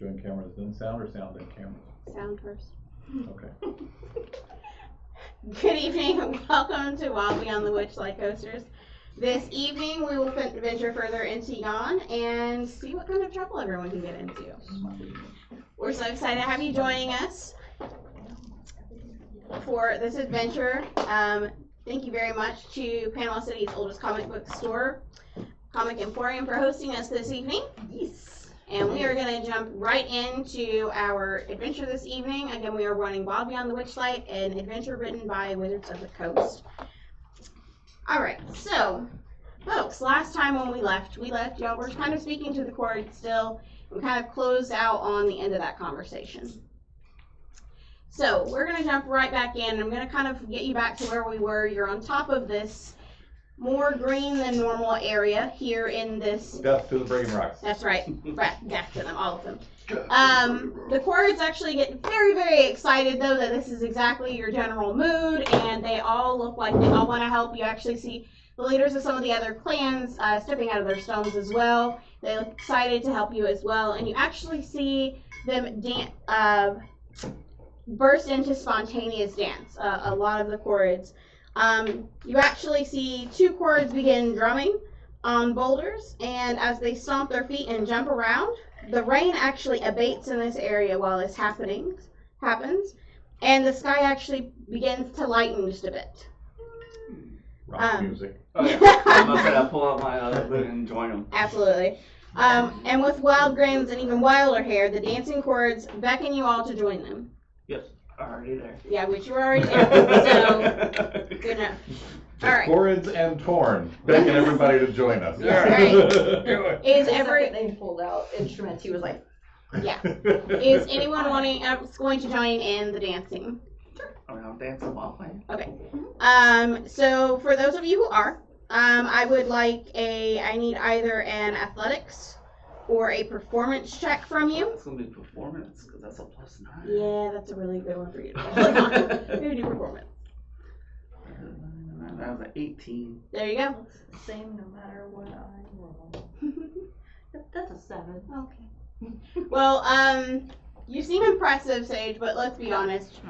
Doing cameras then sound, or sound then cameras? Sound first. Okay. Good evening and welcome to Wild Beyond the Witchlight Coasters. This evening we will venture further into Yon and see what kind of trouble everyone can get into. We're so excited to have you joining us for this adventure. Thank you very much to Panama City's oldest comic book store, Comic Emporium, for hosting us this evening. Yes. And we are going to jump right into our adventure this evening. Again, we are running Wild Beyond the Witchlight, an adventure written by Wizards of the Coast. Alright, so, folks, last time when we left, y'all were kind of speaking to the chord still. We kind of closed out on the end of that conversation. So, we're going to jump right back in. I'm going to kind of get you back to where we were. You're on top of this more green than normal area here in this. Death to the Brain Rocks. That's right. Death to them, all of them. The Chords actually get very, very excited, though, that this is exactly your general mood, and they all look like they all want to help. You actually see the leaders of some of the other clans stepping out of their stones as well. They look excited to help you as well, and you actually see them burst into spontaneous dance, a lot of the Chords. You actually see two Chords begin drumming on boulders, and as they stomp their feet and jump around, the rain actually abates in this area while this happens, and the sky actually begins to lighten just a bit. Rock music. Oh yeah, I'm gonna say I pull out my lute and join them. Absolutely. And with wild grins and even wilder hair, the dancing Chords beckon you all to join them. Yes. Already there. Yeah, which you were already there, so good enough. All right. Chords and Torn, begging everybody to join us. Yeah, right. Do it. Is The every second they pulled out instruments, he was like, yeah? Is anyone going to join in the dancing? I mean, I'm dancing while playing. Okay. So for those of you who are, I would like I need either an athletics or a performance check from you. It's gonna be performance because that's a +9. Yeah, that's a really good one for you to click on. You're gonna do performance. That was an 18. There you go. it's the same no matter what I roll. That's a 7. Okay. Well, you seem impressive, Sage, but let's be honest.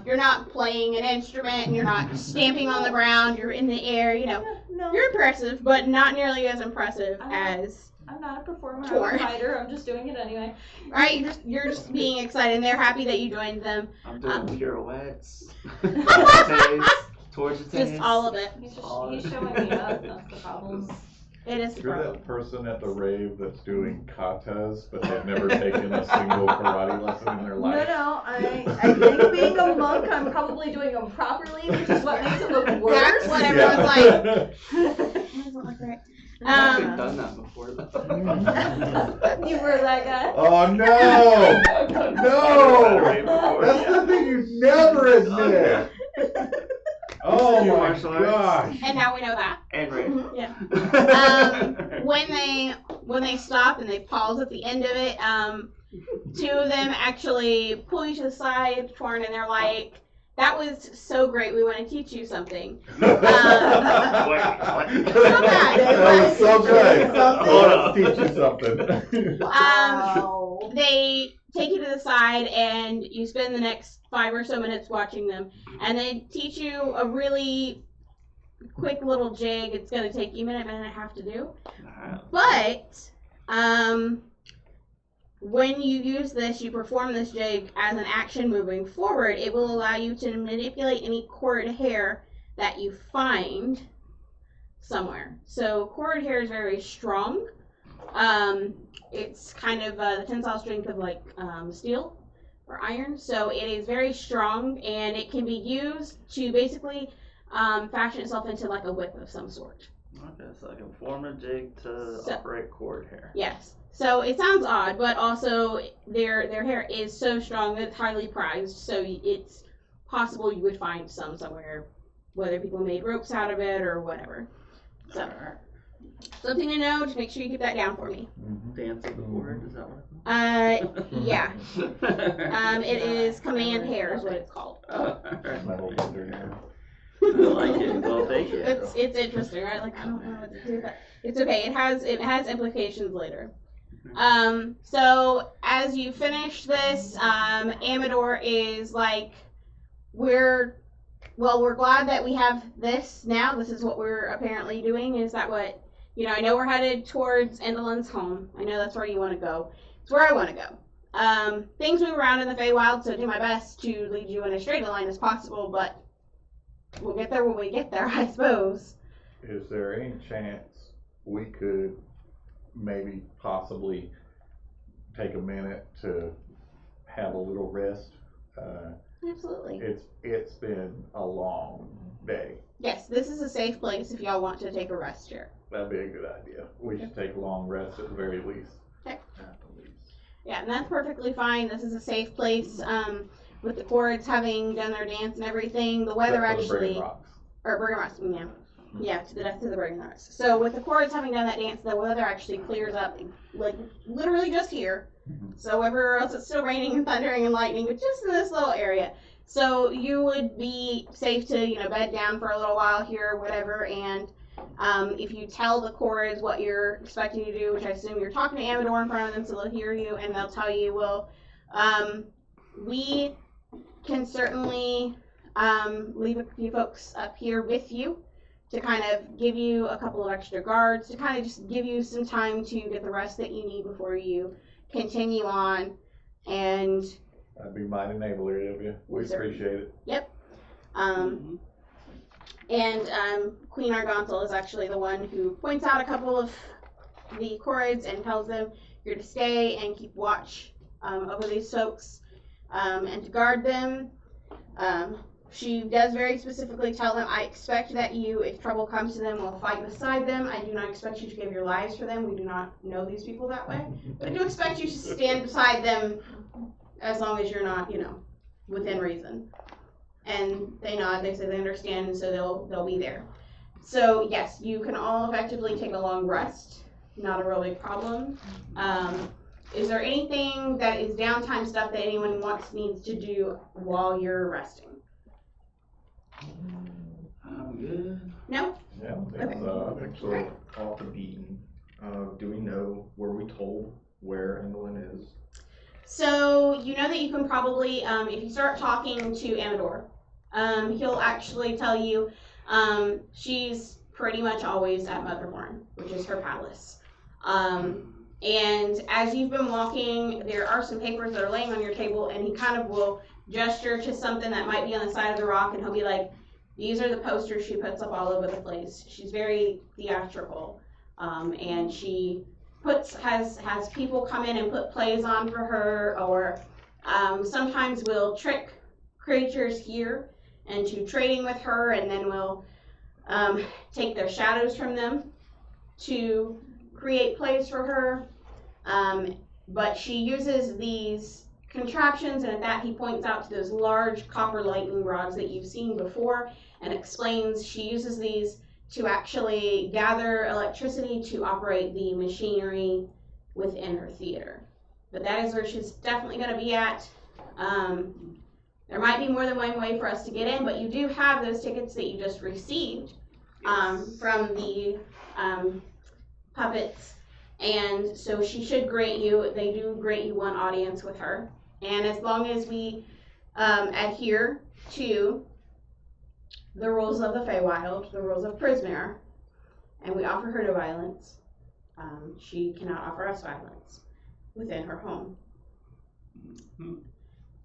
You're not playing an instrument, and you're not stamping on the ground, you're in the air, you know. No, You're impressive, but not nearly as impressive as, I'm not a performer, Torn. I'm a fighter, I'm just doing it anyway. right? You're just being excited, and they're happy that you joined them. I'm doing pirouettes. Torch Just all of it. He's showing me up, that's the problem. It is the You're problem. that person at the rave that's doing katas, but they've never taken a single karate lesson in their life. No, I think being a monk, I'm probably doing them properly, which is what makes it look worse. That's what everyone's like. Doesn't look right. I've actually done that before though. You were that guy? Oh no! I've done No! that That's the thing you never admit! Oh my Martial arts. gosh! And now we know that. And Ray. Yeah. When they stop and they pause at the end of it, two of them actually pull you to the side, Torn, and they're like, "That was so great. We want to teach you something." That was so good. Let's teach you something. Wow. They take you to the side and you spend the next 5 or so minutes watching them, and they teach you a really quick little jig. It's going to take you a minute and a half to do. But when you use this, you perform this jig as an action moving forward. It will allow you to manipulate any cord hair that you find somewhere. So cord hair is very strong. It's kind of the tensile strength of like steel or iron. So it is very strong, and it can be used to basically fashion itself into like a whip of some sort. Okay, so I can form a jig to operate cord hair. Yes. So it sounds odd, but also their hair is so strong that it's highly prized. So it's possible you would find some somewhere, whether people made ropes out of it or whatever. So something to know. Just make sure you keep that down for me. Dance of the cord, is that what? Yeah. It is command hair is what it's called. Metal wizard hair. I like it. Well, thank you. It's interesting, right? Like, I don't know what to do, but it's okay. It has implications later. So as you finish this, Amador is like, we're glad that we have this now. This is what we're apparently doing. Is that what, I know we're headed towards Endelin's home. I know that's where you want to go. It's where I want to go. Things move around in the Feywild, so do my best to lead you in as straight a line as possible, but we'll get there when we get there, I suppose. Is there any chance we could maybe possibly take a minute to have a little rest? Absolutely. It's been a long day. Yes, this is a safe place if y'all want to take a rest here. That'd be a good idea. We should take a long rest at the very least. Okay. At the least. Yeah, and that's perfectly fine. This is a safe place. With the Cords having done their dance and everything, the weather Except for the actually, Brigham Rocks. or Brigham Rocks, yeah, to the death of the Brigham Rocks. So with the Cords having done that dance, the weather actually clears up, like literally just here. So everywhere else it's still raining and thundering and lightning, but just in this little area. So you would be safe to, bed down for a little while here or whatever, and if you tell the Cords what you're expecting to do, which I assume you're talking to Amador in front of them so they'll hear you, and they'll tell you, well, we can certainly leave a few folks up here with you to kind of give you a couple of extra guards, to kind of just give you some time to get the rest that you need before you continue on. And That'd be mighty neighborly of you. We appreciate it. Yep. Queen Argontal is actually the one who points out a couple of the Cords and tells them you're to stay and keep watch over these folks and to guard them. She does very specifically tell them, I expect that you, if trouble comes to them, will fight beside them. I do not expect you to give your lives for them. We do not know these people that way. But I do expect you to stand beside them as long as you're not, within reason. And they nod, they say they understand, and so they'll be there. So yes, you can all effectively take a long rest. Not a real big problem. Is there anything that is downtime stuff that anyone needs to do while you're resting? I'm good. No? Yeah, Okay. Actually, off the beaten, do we know, were we told where Endelin is? So you know that you can probably, if you start talking to Amador, he'll actually tell you she's pretty much always at Motherhorn, which is her palace. And as you've been walking, there are some papers that are laying on your table, and he kind of will gesture to something that might be on the side of the rock, and he'll be like, these are the posters she puts up all over the place. She's very theatrical, and she has people come in and put plays on for her, or sometimes will trick creatures here into trading with her, and then will take their shadows from them to create plays for her. But she uses these contraptions, and at that he points out to those large copper lightning rods that you've seen before, and explains she uses these to actually gather electricity to operate the machinery within her theater. But that is where she's definitely going to be at. There might be more than one way for us to get in, but you do have those tickets that you just received from the puppets, and so she should they do grant you one audience with her. And as long as we adhere to the rules of the Feywild, the rules of Prismare, and we offer her no violence, she cannot offer us violence within her home.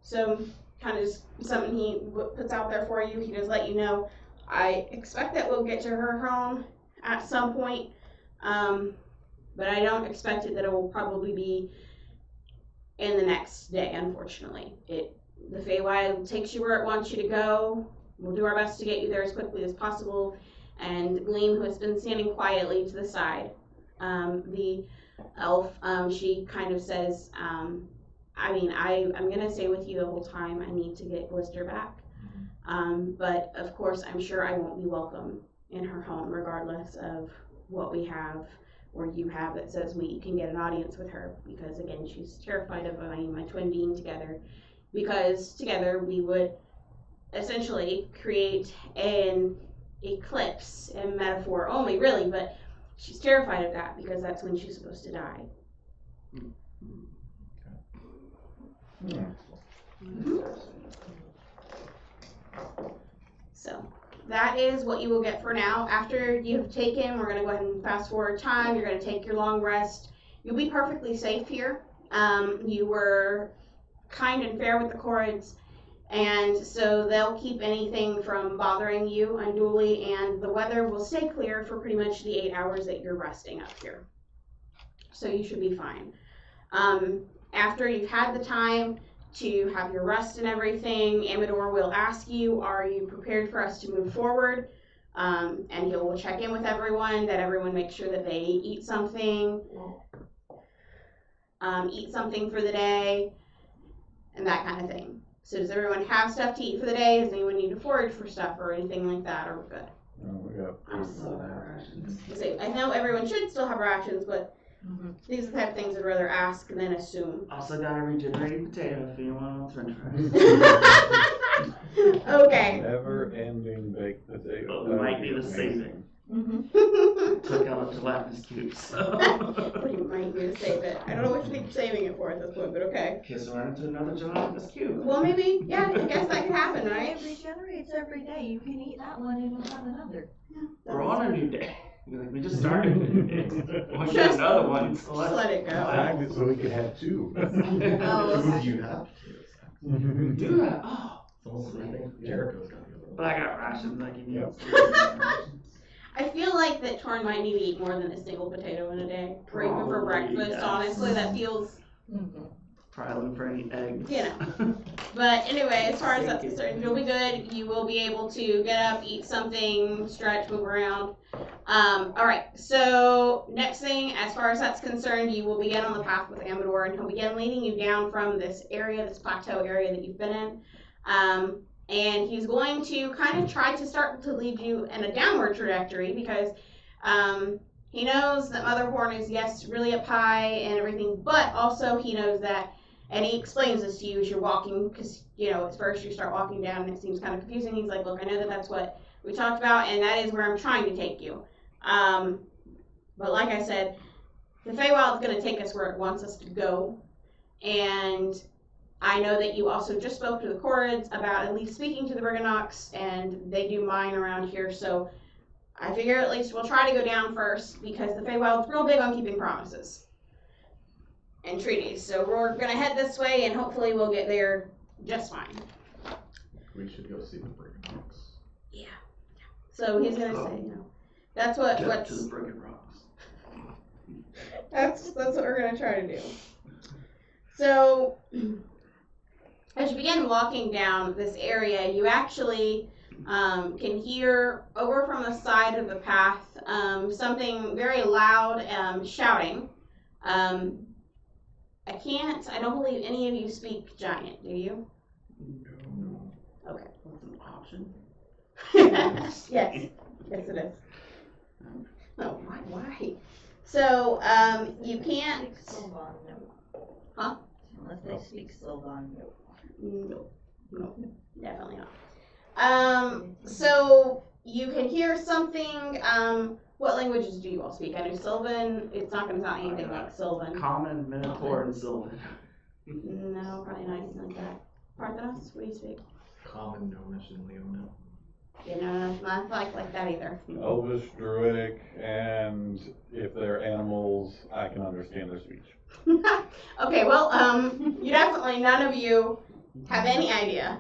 So kind of just something he puts out there for you. He does let you know, I expect that we'll get to her home at some point, but I don't expect that it will probably be in the next day, unfortunately. The Feywild takes you where it wants you to go. We'll do our best to get you there as quickly as possible. And Gleam, who has been standing quietly to the side, the elf, she kind of says, I'm going to stay with you the whole time. I need to get Blister back. But, of course, I'm sure I won't be welcome in her home, regardless of what we have or you have that says we can get an audience with her. Because, again, she's terrified of my twin being together. Because together we would essentially create an eclipse, in metaphor only, really, but she's terrified of that because that's when she's supposed to die. So that is what you will get for now. After you've taken, we're going to go ahead and fast forward time. You're going to take your long rest. You'll be perfectly safe here. You were kind and fair with the Corrids, and so they'll keep anything from bothering you unduly, and the weather will stay clear for pretty much the 8 hours that you're resting up here. So you should be fine. After you've had the time to have your rest and everything, Amador will ask you, are you prepared for us to move forward? And he'll check in with everyone, that everyone makes sure that they eat something for the day, and that kind of thing. So does everyone have stuff to eat for the day? Does anyone need to forage for stuff or anything like that, or we're good? We got I know everyone should still have rations, but these are the type of things I'd rather ask than assume. Also got a regenerating potato if anyone wants french fries. Okay. Never-ending baked potato. Well, it might be the saving. Took out gelatinous cubes. So. What you might need to save it. I don't know what you think you're saving it for at this point, but okay. Kiss around into another gelatinous cube. Well, maybe, yeah, I guess that could happen, right? It regenerates every day. You can eat that one and you'll have another. We're on a new day. We just started. We'll get another one. So Just let it go. Timed it so we could have two. Oh, okay. You have We do that. Oh. I think Jericho's got the other one. But I got rations. I can eat. Yep. I feel like that Torn might need to eat more than a single potato in a day. Or even for Probably, breakfast, yes. honestly, that feels, Probably looking for any eggs. you know. But anyway, as far as that's concerned, you'll be good. You will be able to get up, eat something, stretch, move around. Alright, so next thing, as far as that's concerned, you will begin on the path with Amador, and he'll begin leading you down from this area, this plateau area that you've been in. And he's going to kind of try to start to lead you in a downward trajectory because he knows that Motherhorn is, yes, really up high and everything, but also he knows that, and he explains this to you as you're walking, because, you know, at first you start walking down and it seems kind of confusing. He's like, look, I know that that's what we talked about, and that is where I'm trying to take you. But like I said, the Feywild's going to take us where it wants us to go, and I know that you also just spoke to the Corrids about at least speaking to the Briganox, and they do mine around here, so I figure at least we'll try to go down first, because the Feywild's real big on keeping promises and treaties. So we're going to head this way, and hopefully we'll get there just fine. We should go see the Briganox. Yeah. So he's going to say, you know, that's what Get what's to the Brigand Rocks. that's what we're going to try to do. So as you begin walking down this area, you actually can hear over from the side of the path something very loud shouting. I don't believe any of you speak Giant, do you? No. Okay. That's an option. Yes, yes it is. Oh, why? So, you can't, Sylvan, no. Huh? Unless they speak Sylvan, no. no, definitely not. So you can hear something, what languages do you all speak? I know Sylvan, it's not gonna sound anything like Sylvan. Common, Minotaur, and Sylvan. No, probably not anything like that. Parthenos, what do you speak? Common, Gnomish, and Leona. You know, not like that either. Elvish, Druidic, and if they're animals, I can understand their speech. Okay, well, you definitely, none of you have any idea.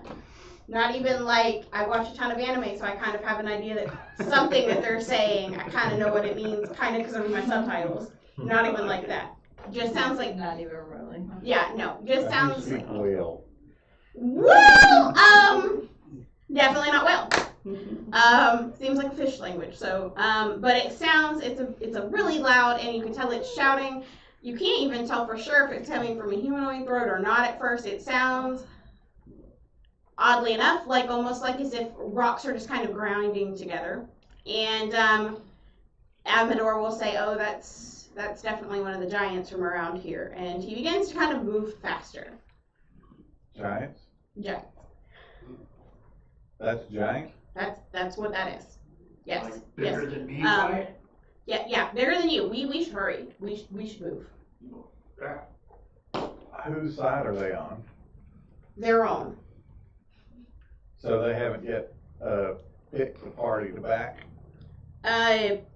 Not even like, I watch a ton of anime, so I kind of have an idea that something that they're saying, I kind of know what it means, kind of because I read my subtitles. Not even like that. Just sounds like, Not even really. yeah, no, just I sounds, can speak whale. well, definitely not well. Seems like a fish language, so, but it sounds, it's a really loud, and you can tell it's shouting. You can't even tell for sure if it's coming from a humanoid throat or not at first. It sounds, oddly enough, like almost like as if rocks are just kind of grinding together. And Amador will say, oh, that's definitely one of the giants from around here. And he begins to kind of move faster. Giants? Giants. That's giant? That's what that is. Yes. Like bigger Yes. than me, giant? Yeah, bigger than you. We should hurry. We should move. Whose side are they on? their own. So they haven't yet picked the party to back.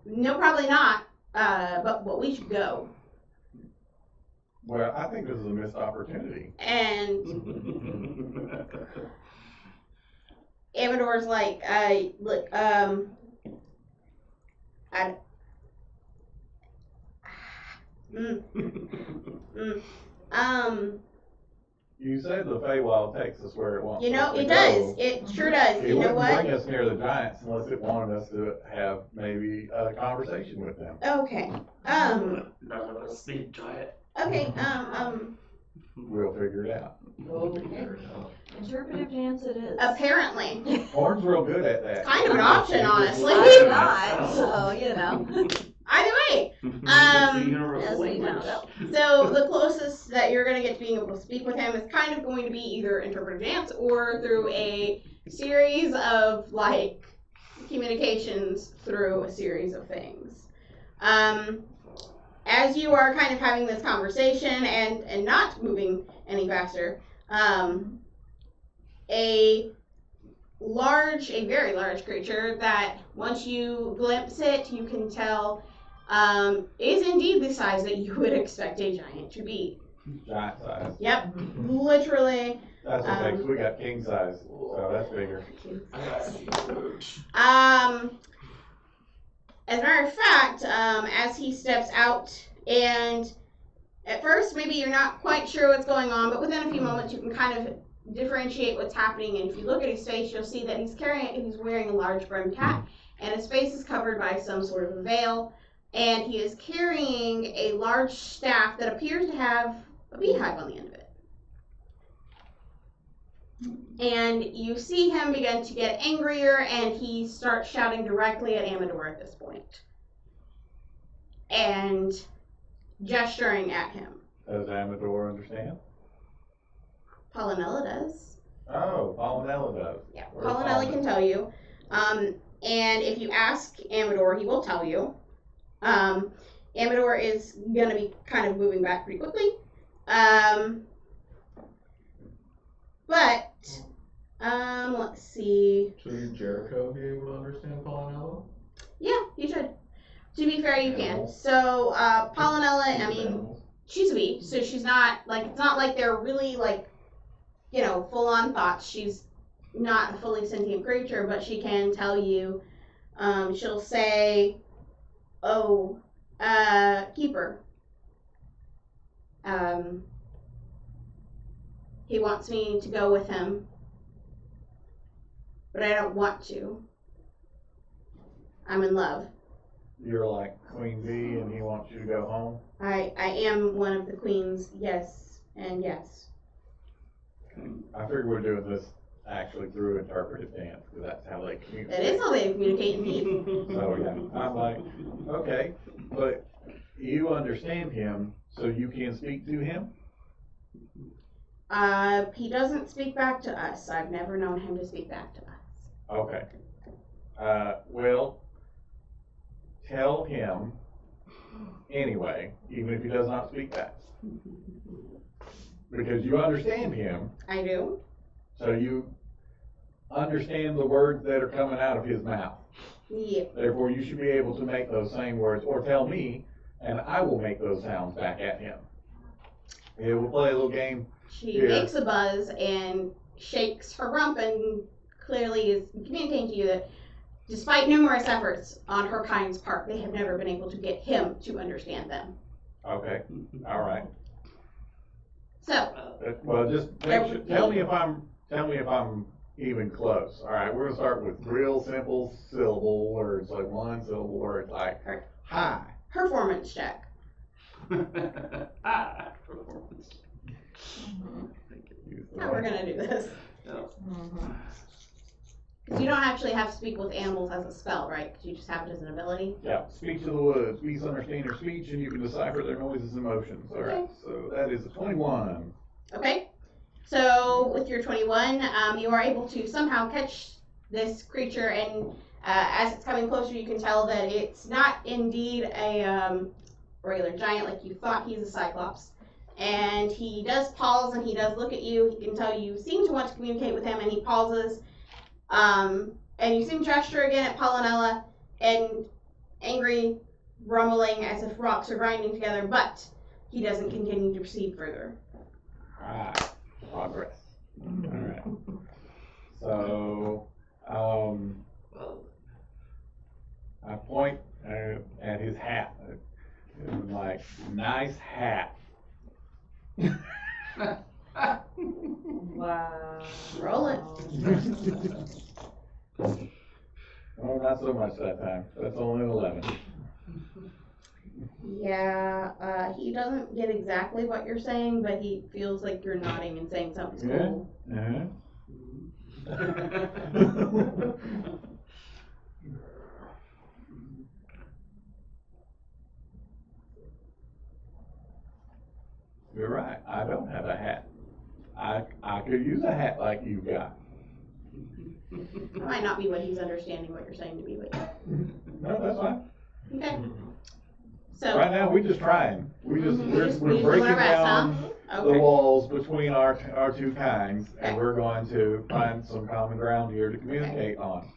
No, probably not. But we should go. Well, I think this is a missed opportunity. And Amador's like, look, You said the Feywild takes us where it wants you know, us to it go. does. It sure does. It You know wouldn't what? bring us near the giants unless it wanted us to have maybe a conversation with them. Okay. None of us need giant. Okay. We'll figure it out. Okay. Interpretive dance it is. Apparently. Horn's real good at that. Kind of an option, honestly. I'm not, so, you know. Either way. So you're gonna As we language. found out. So the closest that you're going to get to being able to speak with him is kind of going to be either interpretive dance or through a series of like communications through a series of things. As you are kind of having this conversation and not moving any faster, a very large creature that once you glimpse it, you can tell is indeed the size that you would expect a giant to be. Giant size. Yep, literally. That's okay, 'cause we got king size, so that's bigger. As a matter of fact, as he steps out, and at first maybe you're not quite sure what's going on, but within a few moments you can kind of differentiate what's happening. And if you look at his face, you'll see that he's wearing a large brimmed hat, and his face is covered by some sort of a veil, and he is carrying a large staff that appears to have a beehive on the end of it. And you see him begin to get angrier, and he starts shouting directly at Amador at this point. And gesturing at him. Does Amador understand? Pollinella does. Oh, Pollinella does. Yeah, Where's Pollinella can tell you. And if you ask Amador, he will tell you. Amador is going to be kind of moving back pretty quickly. Let's see. Should Jericho be able to understand Pollinella? Yeah, you should. To be fair, you can. So, Pollinella, I mean, she's a bee, so she's not, like, it's not like they're really, like, you know, full-on thoughts. She's not a fully sentient creature, but she can tell you, she'll say, oh, Keeper. He wants me to go with him, but I don't want to. I'm in love. You're like Queen Bee and he wants you to go home? I am one of the queens, yes, and yes. I figured we're doing this actually through interpretive dance, because that's how they communicate. That is how they communicate indeed. So yeah, I'm like, okay, but you understand him, so you can speak to him? He doesn't speak back to us. I've never known him to speak back to us. Okay. Well, tell him anyway, even if he does not speak back. Because you understand him, I do. so you understand the words that are coming out of his mouth. Yeah. Therefore, you should be able to make those same words, or tell me, and I will make those sounds back at him. Yeah, we'll play a little game. She Yeah. makes a buzz and shakes her rump and clearly is communicating to you that despite numerous efforts on her kind's part, they have never been able to get him to understand them. Okay, all right. So, Well, just make sure, tell me if I'm even close. All right, we're gonna start with real simple syllable words, like one syllable words, like hi. performance check. Performance. How we're gonna do this. Mm-hmm. Because you don't actually have to speak with animals as a spell, right? Because you just have it as an ability. Yeah, speech of the woods. Bees understand your speech, and you can decipher their noises and motions. All right, so that is a 21. Okay. So with your 21, you are able to somehow catch this creature, and as it's coming closer, you can tell that it's not indeed a regular giant like you thought. He's a cyclops. and he does pause and he does look at you. He can tell you seem to want to communicate with him, and he pauses. And you see him gesture again at Pollinella, and angry rumbling as if rocks are grinding together, but he doesn't continue to proceed further. Alright, progress. Alright. So, I point at his hat. I'm like, nice hat. Wow. Roll it. Oh, not so much that time. That's only an 11. Yeah, he doesn't get exactly what you're saying, but he feels like you're nodding and saying something's cool. Uh-huh. You're right. I don't have a hat. I could use a hat like you got. That might not be what he's understanding what you're saying to be, but yeah. No, that's fine. Okay. So Right now, we're just trying. We're just breaking doing our best, down huh? the Okay. walls between our two kinds, and Okay. we're going to find some common ground here to communicate on.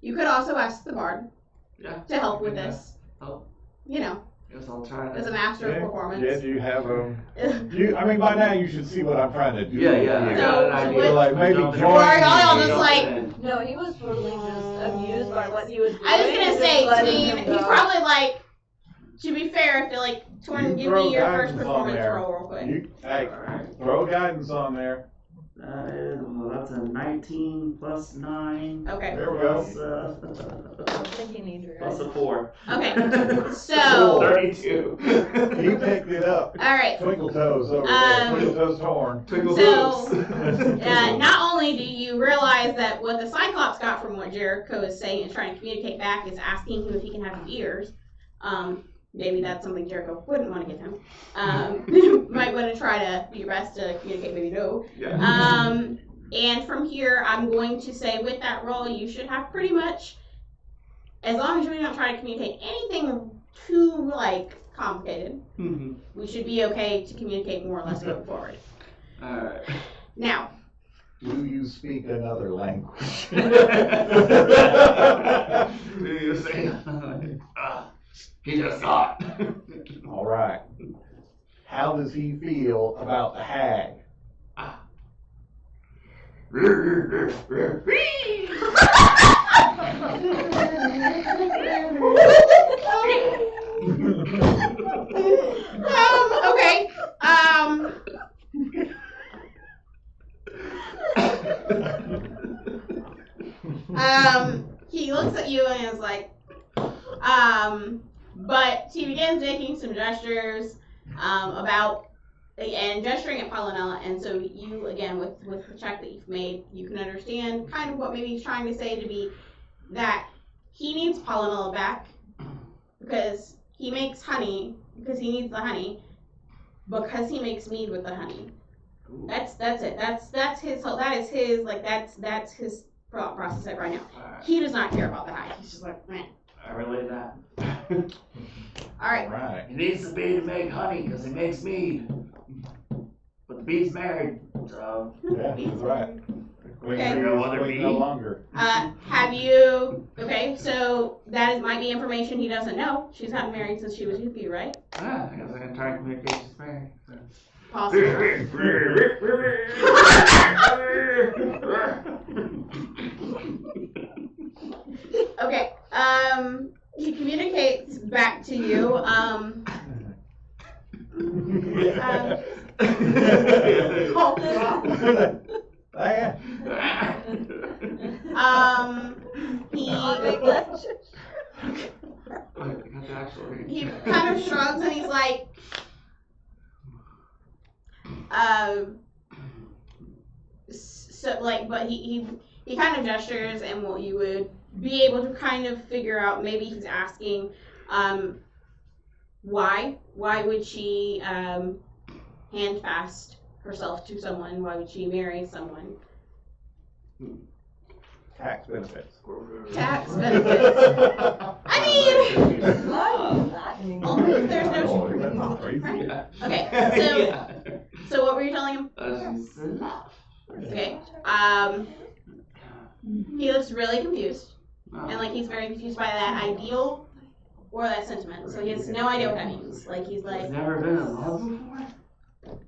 You could also ask the bard Yeah. to help with this. Oh. You know, Guess I'll try as a that. master of performance. Yes, you have I mean, by now you should see what I'm trying to do. Yeah, yeah. I here. got an So idea. what- Like, maybe Jump in. join Or y'all me. just like- No, he was totally just amused by what he was doing. I was gonna and say, just letting Tween, him he's go. probably like, to be fair, I feel like, Torn, You give throw me your first guidance on performance there. roll real quick. Hey, throw guidance on there. Well, that's a 19 plus 9. Okay. There we go. Plus, I think he needs your Plus a guys. 4. Okay. So, 32. He picked it up. alright. Twinkle toes over there. Um, Twinkle toes torn. Twinkle So, toes. not only do you realize that what the Cyclops got from what Jericho is saying and trying to communicate back is asking him if he can have his ears. Maybe that's something Jericho wouldn't want to give him. Might want to try to do your best to communicate, maybe no. Yeah. And from here, I'm going to say with that roll, you should have pretty much, as long as you're not trying to communicate anything too, complicated, we should be okay to communicate more or less going forward. Alright. Now, Do you speak another language? Do you say? He just saw it. All right. How does he feel about the hag? okay. He looks at you and is like, but he begins making some gestures, and gesturing at Pollinella, and so you, again, with the check that you've made, you can understand kind of what maybe he's trying to say to be that he needs Pollinella back, because he makes honey, because he needs the honey, because he makes mead with the honey. That's it. That's his thought process right now. He does not care about the honey. He's just like, man. I relate that. All right. Right. He needs the bee to make honey because he makes mead. But the bee's married, so. Yeah, that's right. Okay. No other Queen bee? no longer. Have you? Okay, so might be information he doesn't know. She's gotten married since she was with you, right? I guess I can try and communicate she's married. Possible. Okay. He communicates back to you. Hold it off. He Big ledge. he kind of shrugs and he's like, but he kind of gestures, and what you would be able to kind of figure out, maybe he's asking, why would she handfast herself to someone? Why would she marry someone? Tax benefits. Tax benefits. I mean, Love that. only if there's no. That's not crazy. Okay. confused by that ideal or that sentiment. So he has no idea what that means. Like, he's He's like, never been in love before?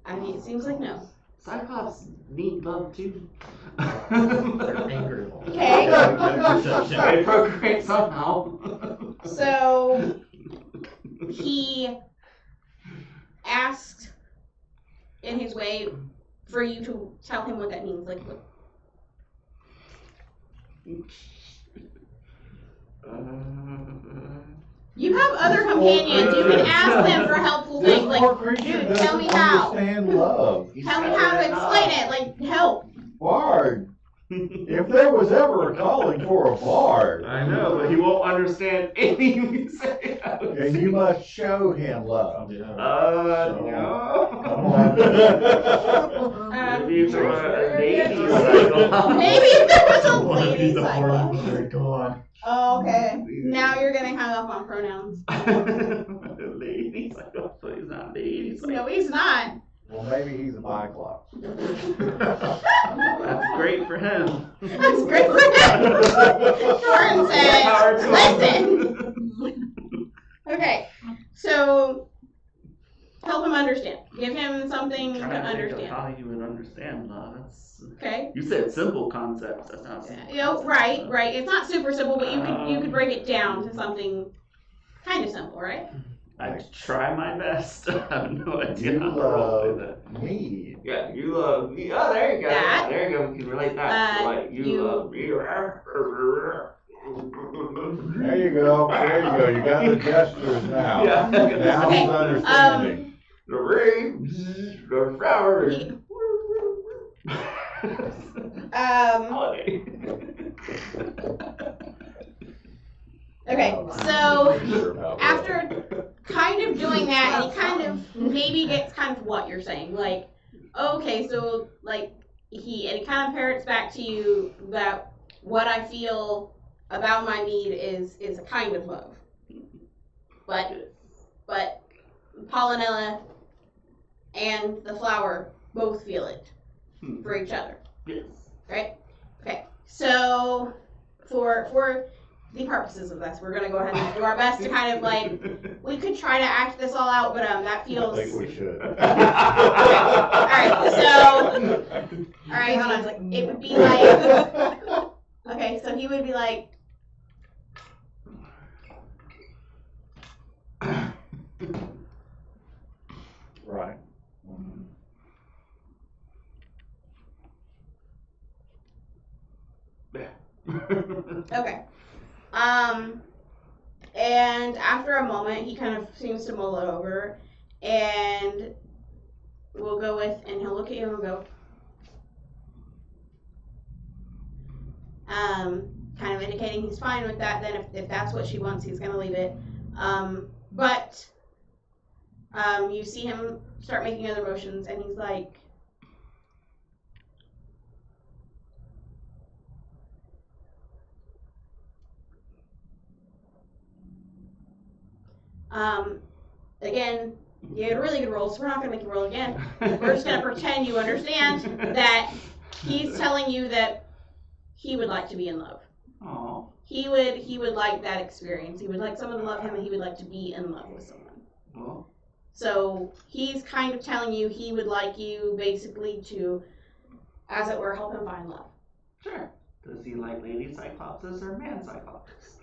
I mean, it seems like no. Cyclops need love too. They're angry. Okay. They procreate somehow. So he asked in his way for you to tell him what that means. Like, what? You have other companions. You can ask them for helpful This things. Like, poor creature dude, tell me doesn't how. understand love. Tell me how to explain it. Like, help. Bard. If there was ever a calling for a bard, I know, but he won't understand anything you say. then you must show him love. Yeah. No. Come on. Maybe for a lady cycle. Maybe there was a One of lady these cycle. apartments, come on. Oh, okay. Now you're getting hung up on pronouns. Lady cycle, so he's not lady cycle. No, he's not. Well, maybe he's a Cyclops. That's great for him. That's great for him. Jordan says, listen. Okay, so help him understand. Give him something to Trying to think of understand. how you would understand love. That's, Okay. you said simple concepts. That's not simple. You know, right. It's not super simple, but you could break it down to something kind of simple, right? I try my best. I have no idea You how to roll with it. love me. Yeah, you love me. Oh, there you go. That. There you go. We can relate that. So, like, you love me. There you go. There you go. You got the gestures now. Yeah. Now Okay, he's understanding. The ring, the flower. Holiday. Okay, I'm so not sure about that. after kind of doing that, and he kind of maybe gets kind of what you're saying. Like, okay, so like he kind of parrots back to you that what I feel about my mead is a kind of love. But Pollinella and the flower both feel it for each other. Yes. Right? Okay. So for the purposes of this, we're gonna go ahead and do our best to kind of like, we could try to act this all out, but that feels. I think we should. Alright, hold on. It would be like, okay, so he would be like, Right. okay. And after a moment, he kind of seems to mull it over, and we'll go with, and he'll look at you and go, kind of indicating he's fine with that. Then if that's what she wants, he's gonna leave it. But you see him start making other motions, and he's like, again, you had a really good roll, so we're not gonna make you roll again. We're just gonna pretend you understand that he's telling you that he would like to be in love. Aww. He would like that experience. He would like someone to love him, and he would like to be in love with someone. Well, So he's kind of telling you he would like you basically to, as it were, help him find love. sure. Does he like lady cyclopses or man cyclopses?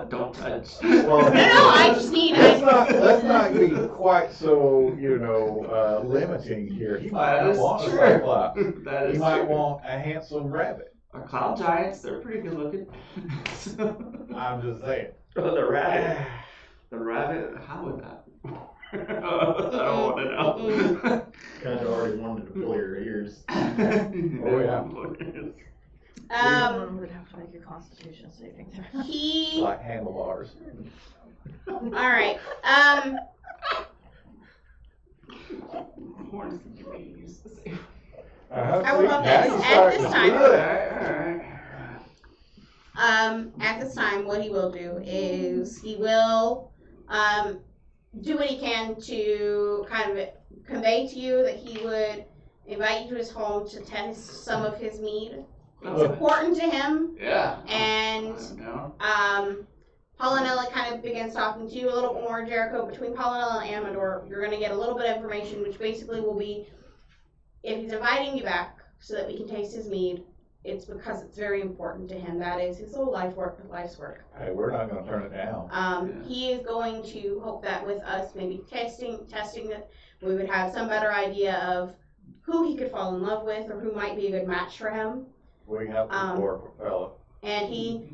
Don't touch. Well, No, I just need. let's not be quite so, limiting here. He might That not is want a true. Cyclops. That is He might true. want a handsome rabbit. Or cloud giants, they're pretty good looking. I'm just saying. Oh, the rabbit. The rabbit, how would that? I don't want to know. Kind of already wanted to pull your ears. Oh, yeah. Would have to make a Constitution saving throw. He. Like handlebars. All right. Horns can you be used to say? How about Now this? you're At starting this to time- do it. Alright. At this time, what he will do is he will do what he can to kind of convey to you that he would invite you to his home to test some of his mead It's important to him, Yeah. and Paulinella kind of begins talking to you a little bit more, Jericho. Between Paulinella and Amador, you're going to get a little bit of information, which basically will be, if he's inviting you back so that we can taste his mead, it's because it's very important to him. That is his whole life's work. Hey, we're not gonna turn it down. He is going to hope that with us maybe testing that we would have some better idea of who he could fall in love with or who might be a good match for him. We have to work, fella. And he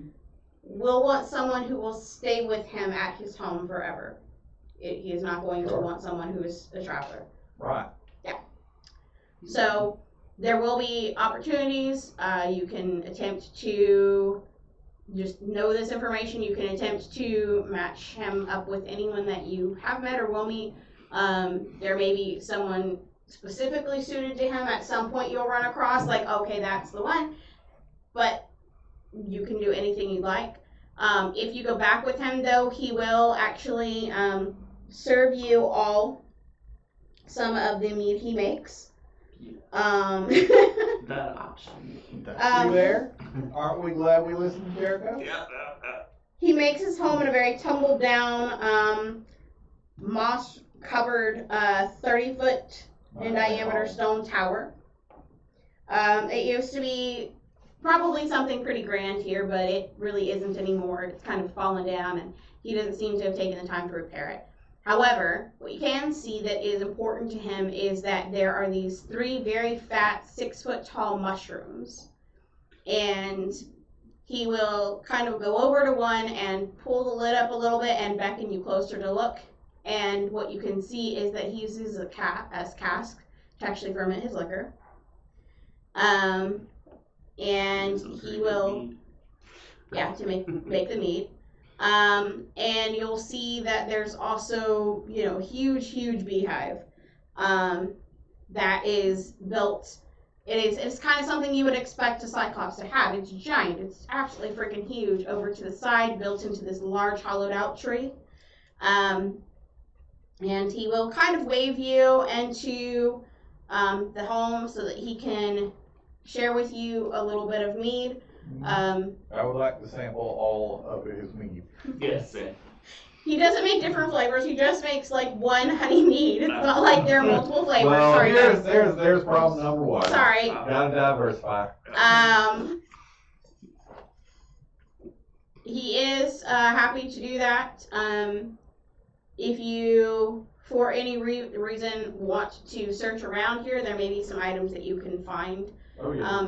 will want someone who will stay with him at his home forever. He is not going to want someone who is a traveler. Right. Yeah. So there will be opportunities. You can attempt to just know this information. You can attempt to match him up with anyone that you have met or will meet. There may be someone specifically suited to him at some point you'll run across, like, okay, that's the one. But you can do anything you'd like. If you go back with him, though, he will actually serve you all some of the mead he makes. That option. You there? Aren't we glad we listened to Jericho? Yeah. He makes his home in a very tumbled down, moss-covered 30-foot in diameter stone tower. It used to be probably something pretty grand here, but it really isn't anymore. It's kind of fallen down, and he doesn't seem to have taken the time to repair it. However, what you can see that is important to him is that there are these 3 very fat, 6-foot-tall mushrooms. And he will kind of go over to one and pull the lid up a little bit and beckon you closer to look. And what you can see is that he uses a cask to actually ferment his liquor. And he will, to make the mead. And you'll see that there's also, huge beehive that is built. It's kind of something you would expect a Cyclops to have. It's giant. It's absolutely freaking huge over to the side, built into this large hollowed out tree. And he will kind of wave you into the home so that he can share with you a little bit of mead. I would like to sample all of his mead. Yes, sir. He doesn't make different flavors. He just makes like one honey mead. It's not like there are multiple flavors. Well, Sorry. there's problem number 1. Sorry. Gotta diversify. He is happy to do that. If you, for any reason, want to search around here, there may be some items that you can find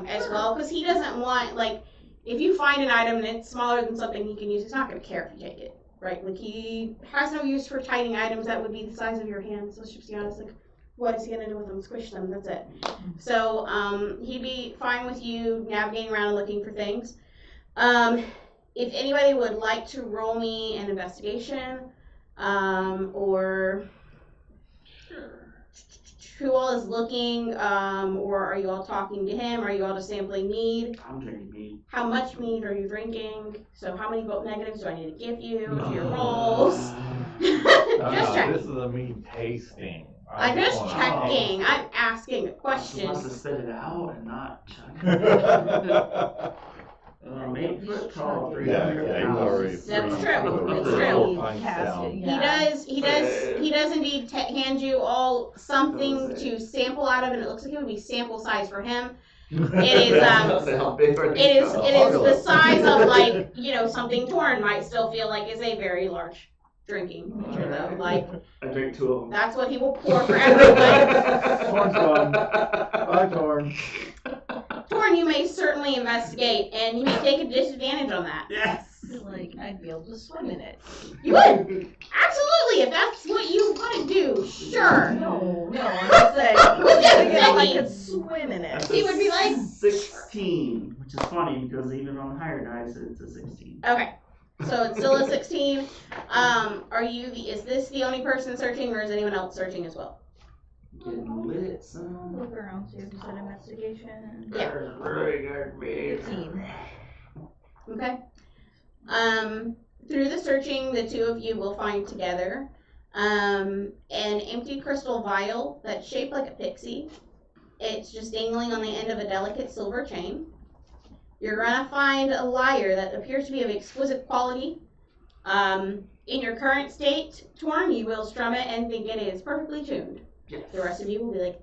as well. Because he doesn't want, like, if you find an item and it's smaller than something he can use, he's not going to care if you take it. Right? Like, he has no use for tiny items that would be the size of your hands. Let's just be honest. Like, what is he going to do with them? Squish them. That's it. So, he'd be fine with you navigating around and looking for things. If anybody would like to roll me an investigation, or who all is looking, or are you all talking to him? Are you all just sampling mead? I'm drinking mead. How much mead are you drinking? So how many vote negatives do I need to give you to your rolls? Just checking. This is a mead tasting. I'm just checking. I'm asking a question. Supposed to spit it out and not chug it. 8 foot tall, 300 he's pounds. already. That's true. That's true. Casket, He does indeed hand you all something to sample out of, and it looks like it would be sample size for him. It is the size of, like, something Torn might still feel like is a very large drinking pitcher, though. Like, I drink 2 of them. that's what he will pour for everyone. Torn's gone. Bye, Torn. Torn, you may certainly investigate, and you may take a disadvantage on that. Yes! Like, I'd be able to swim in it. You would! Absolutely, if that's what you want to do, sure. No, I'm just saying. We'll get I Becky. could swim in it. He would be like, 16, which is funny because even on the higher dice, it's a 16. okay. So it's still a 16. Is this the only person searching, or is anyone else searching as well? Getting lit, son. Look around, see if you said investigation. Yeah. Very good, me. 15. Okay. Through the searching, the two of you will find together an empty crystal vial that's shaped like a pixie. It's just dangling on the end of a delicate silver chain. You're gonna find a lyre that appears to be of exquisite quality. In your current state, Torn, you will strum it and think it is perfectly tuned. Yes. The rest of you will be like,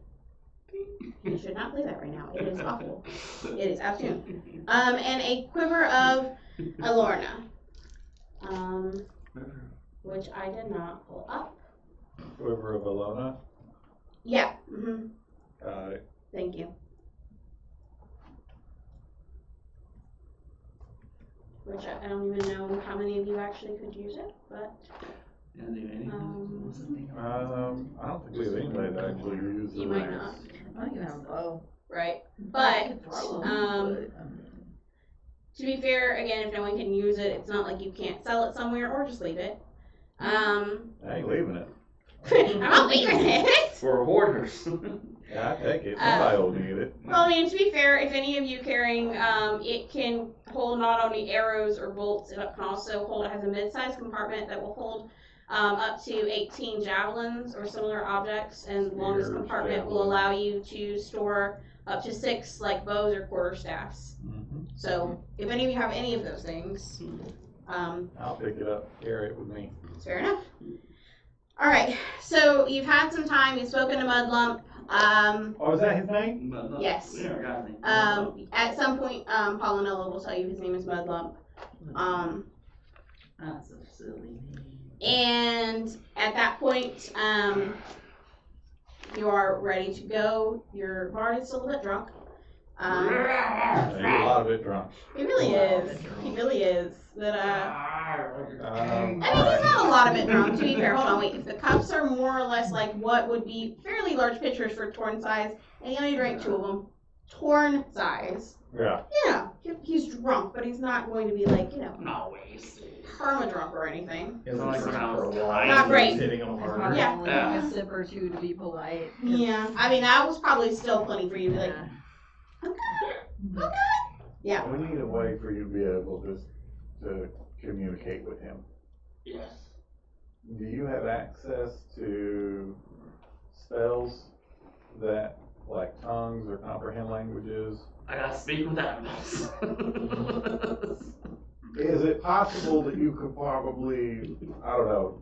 you should not play that right now. It is awful. It is out of tune. And a quiver of Alorna. Which I did not pull up. Quiver of Alona. Yeah. Thank you. Which I don't even know how many of you actually could use it, but I don't think we have anybody that actually uses you might not. I don't even have a bow. Right. I But could throw 'em, to be fair, again, if no one can use it, it's not like you can't sell it somewhere or just leave it. I ain't leaving it. I'm not leaving it. For hoarders. Yeah, I take it. Somebody will need it. Well, I mean, to be fair, if any of you carrying, it can hold not only arrows or bolts, it can also hold, it has a mid-sized compartment that will hold up to 18 javelins or similar objects, and the longest Spears, compartment will allow you to store up to 6 like bows or quarterstaffs. So, if any of you have any of those things, I'll pick it up, carry it with me. it's fair enough. Alright, so you've had some time, you've spoken to Mudlump. Oh, is that his name? Yes. We never got anything. At some point, Paulinella will tell you his name is Mudlump. That's a silly name. And at that point, you are ready to go. Your bard is still a bit drunk. Yeah, you're a lot of it drunk. He really is. He really is. That I mean, he's Alright. not a lot of it drunk, to be fair. Hold on, wait. If the cups are more or less like what would be fairly large pitchers for Torn size, and he only drank 2 of them, Torn size. Yeah. Yeah, he's drunk, but he's not going to be like, Not waste. perma drunk or anything. He hasn't Like drank when I for a was while. tiny. Not great. He's hitting him harder. Yeah. Only Yeah. a sip or two to be polite. Yeah, I mean that was probably still plenty for you to be like, okay. Yeah. We need a way for you to be able to communicate with him. Yes. Do you have access to spells that, like tongues or comprehend languages? I gotta speak with animals. Is it possible that you could probably, I don't know,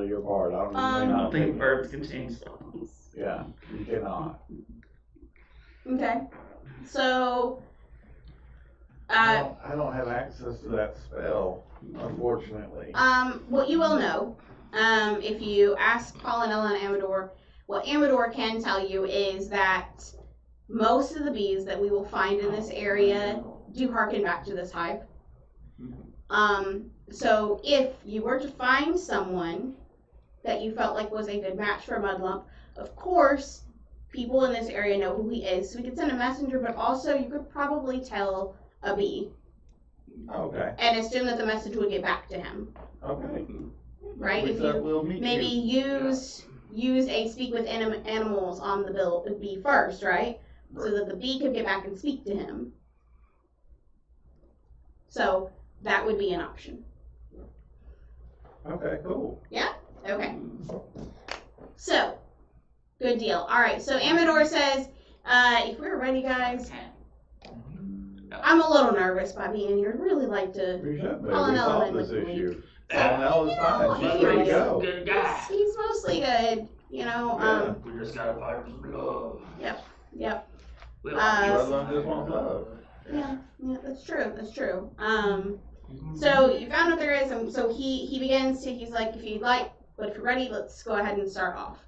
you're a bard, I don't I know. don't think birds can change spells. Yeah, you cannot. Okay. So, I don't have access to that spell, unfortunately. what you will know, if you ask Paulinella and Amador, what Amador can tell you is that most of the bees that we will find in this area do harken back to this hive. So if you were to find someone that you felt like was a good match for Mudlump, of course, people in this area know who he is, so we could send a messenger, but also you could probably tell a bee Okay, and assume that the message would get back to him, okay. right? If Lisa, you we'll meet maybe you. use a speak with animals on the bee first, right? So that the bee could get back and speak to him. So that would be an option. Okay, cool. Okay. So, good deal. All right. So Amador says, if we're ready, guys. I'm a little nervous by being here. I'd really like to. We should, but we Paulinella solved and this Liquid issue. Yeah. Paulinella's fine, she's he ready to is go. Good guy. He's mostly good, Yeah. We just gotta fight for love. Yep. We Bloodline just wants love. Yeah, that's true. That's true. So you found what there is, and so he begins to. He's like, if you'd like, but if you're ready, let's go ahead and start off.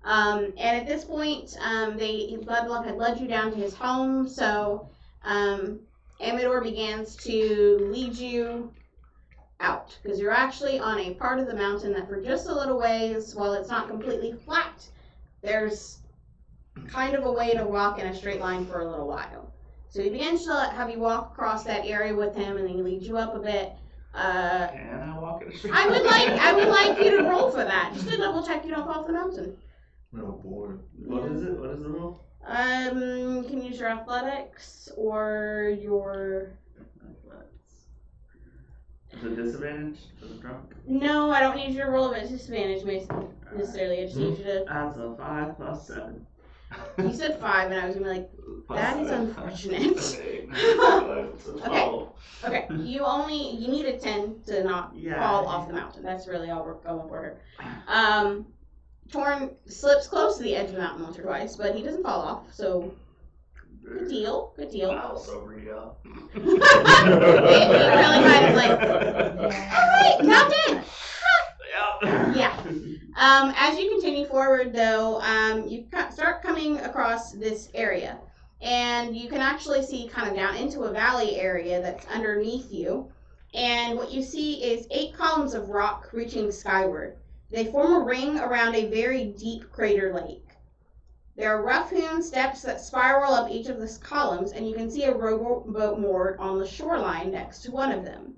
And at this point, Bloodlump had led you down to his home, so Amador begins to lead you out, because you're actually on a part of the mountain that for just a little ways, while it's not completely flat, there's kind of a way to walk in a straight line for a little while. So he begins to have you walk across that area with him, and then he leads you up a bit. Can I walk in a straight I would like you to roll for that, just to double check you don't fall off the mountain. Oh boy. What is it? What is the rule? You can use your athletics or your. Is it disadvantage for the drunk? No, I don't need you to roll at disadvantage necessarily. I just need you to. That's a 5 plus 7. You said 5, and I was gonna be like, that is unfortunate. Okay. Okay, you need a 10 to not Yeah. fall off the mountain. That's really all we're going for here. Torn slips close to the edge of the mountain once or twice, but he doesn't fall off, so good deal, good deal. I'll sober you up. He really kind of like, alright, mountain! Yeah. As you continue forward, though, you start coming across this area, and you can actually see kind of down into a valley area that's underneath you, and what you see is 8 columns of rock reaching skyward. They form a ring around a very deep crater lake. There are rough-hewn steps that spiral up each of these columns, and you can see a rowboat moored on the shoreline next to one of them.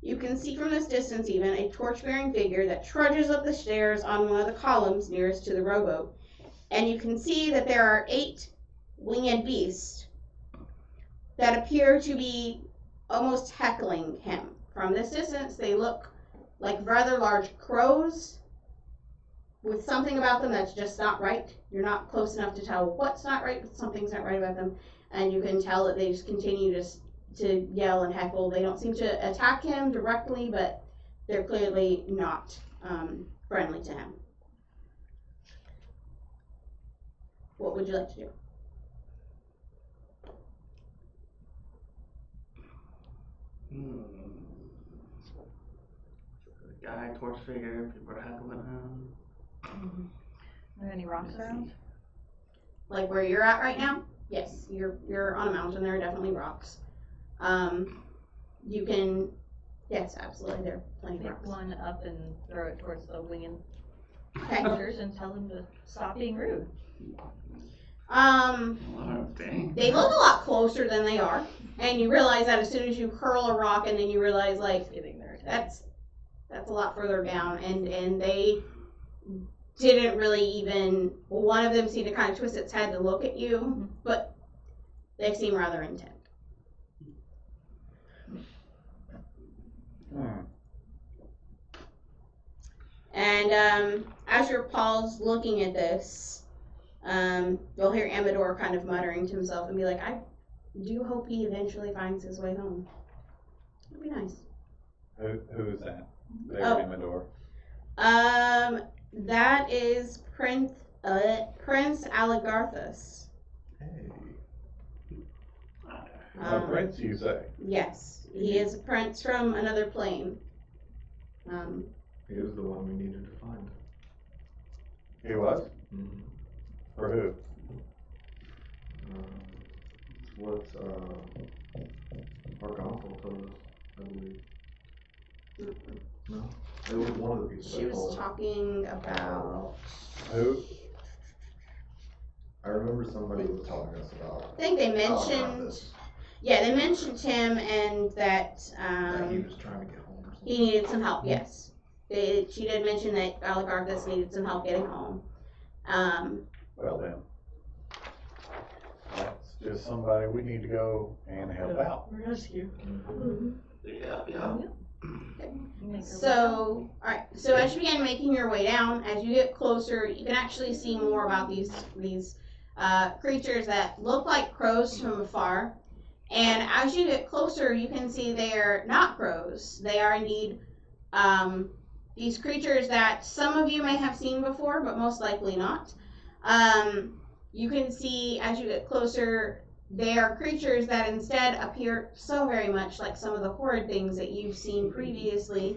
You can see from this distance even a torch-bearing figure that trudges up the stairs on one of the columns nearest to the rowboat. And you can see that there are 8 winged beasts that appear to be almost heckling him. From this distance, they look like rather large crows with something about them that's just not right. You're not close enough to tell what's not right, but something's not right about them. And you can tell that they just continue to yell and heckle. They don't seem to attack him directly, but they're clearly not friendly to him. What would you like to do? The guy, torch figure, people are heckling him. Are there any rocks around? Like where you're at right now? Yes, you're on a mountain. There are definitely rocks. You can, yes, absolutely. There are plenty of Pick rocks. one up and throw it towards the winged Okay. creatures and tell them to stop being rude. Dang. They look a lot closer than they are, and you realize that as soon as you hurl a rock, and then you realize like Getting their attention. that's a lot further down, and they didn't really even. One of them seemed to kind of twist its head to look at you, but they seem rather intent. And as your Paul's looking at this, you'll hear Amador kind of muttering to himself and be like, I do hope he eventually finds his way home. It'd be nice. Who is that? There, Oh. Amador. That is Prince Aligarthus. Hey. A prince, you say? Yes, he is a prince from another plane. He was the one we needed to find. He was? Mm-hmm. For who? What's our uncle told us, I believe. No? It was one of the people She that told was us. talking about. Who? I remember somebody was telling us about I think they Aligarthus, mentioned. Yeah, they mentioned him and that that he was trying to get home or something. he needed some help. Yes, she did mention that Aligarthus needed some help getting home. Well then. That's just somebody we need to go and help out. Rescue. Yeah. So, alright, so as you begin making your way down, as you get closer, you can actually see more about these creatures that look like crows from afar. And as you get closer, you can see they're not crows. They are indeed these creatures that some of you may have seen before, but most likely not. You can see as you get closer, they are creatures that instead appear so very much like some of the horrid things that you've seen previously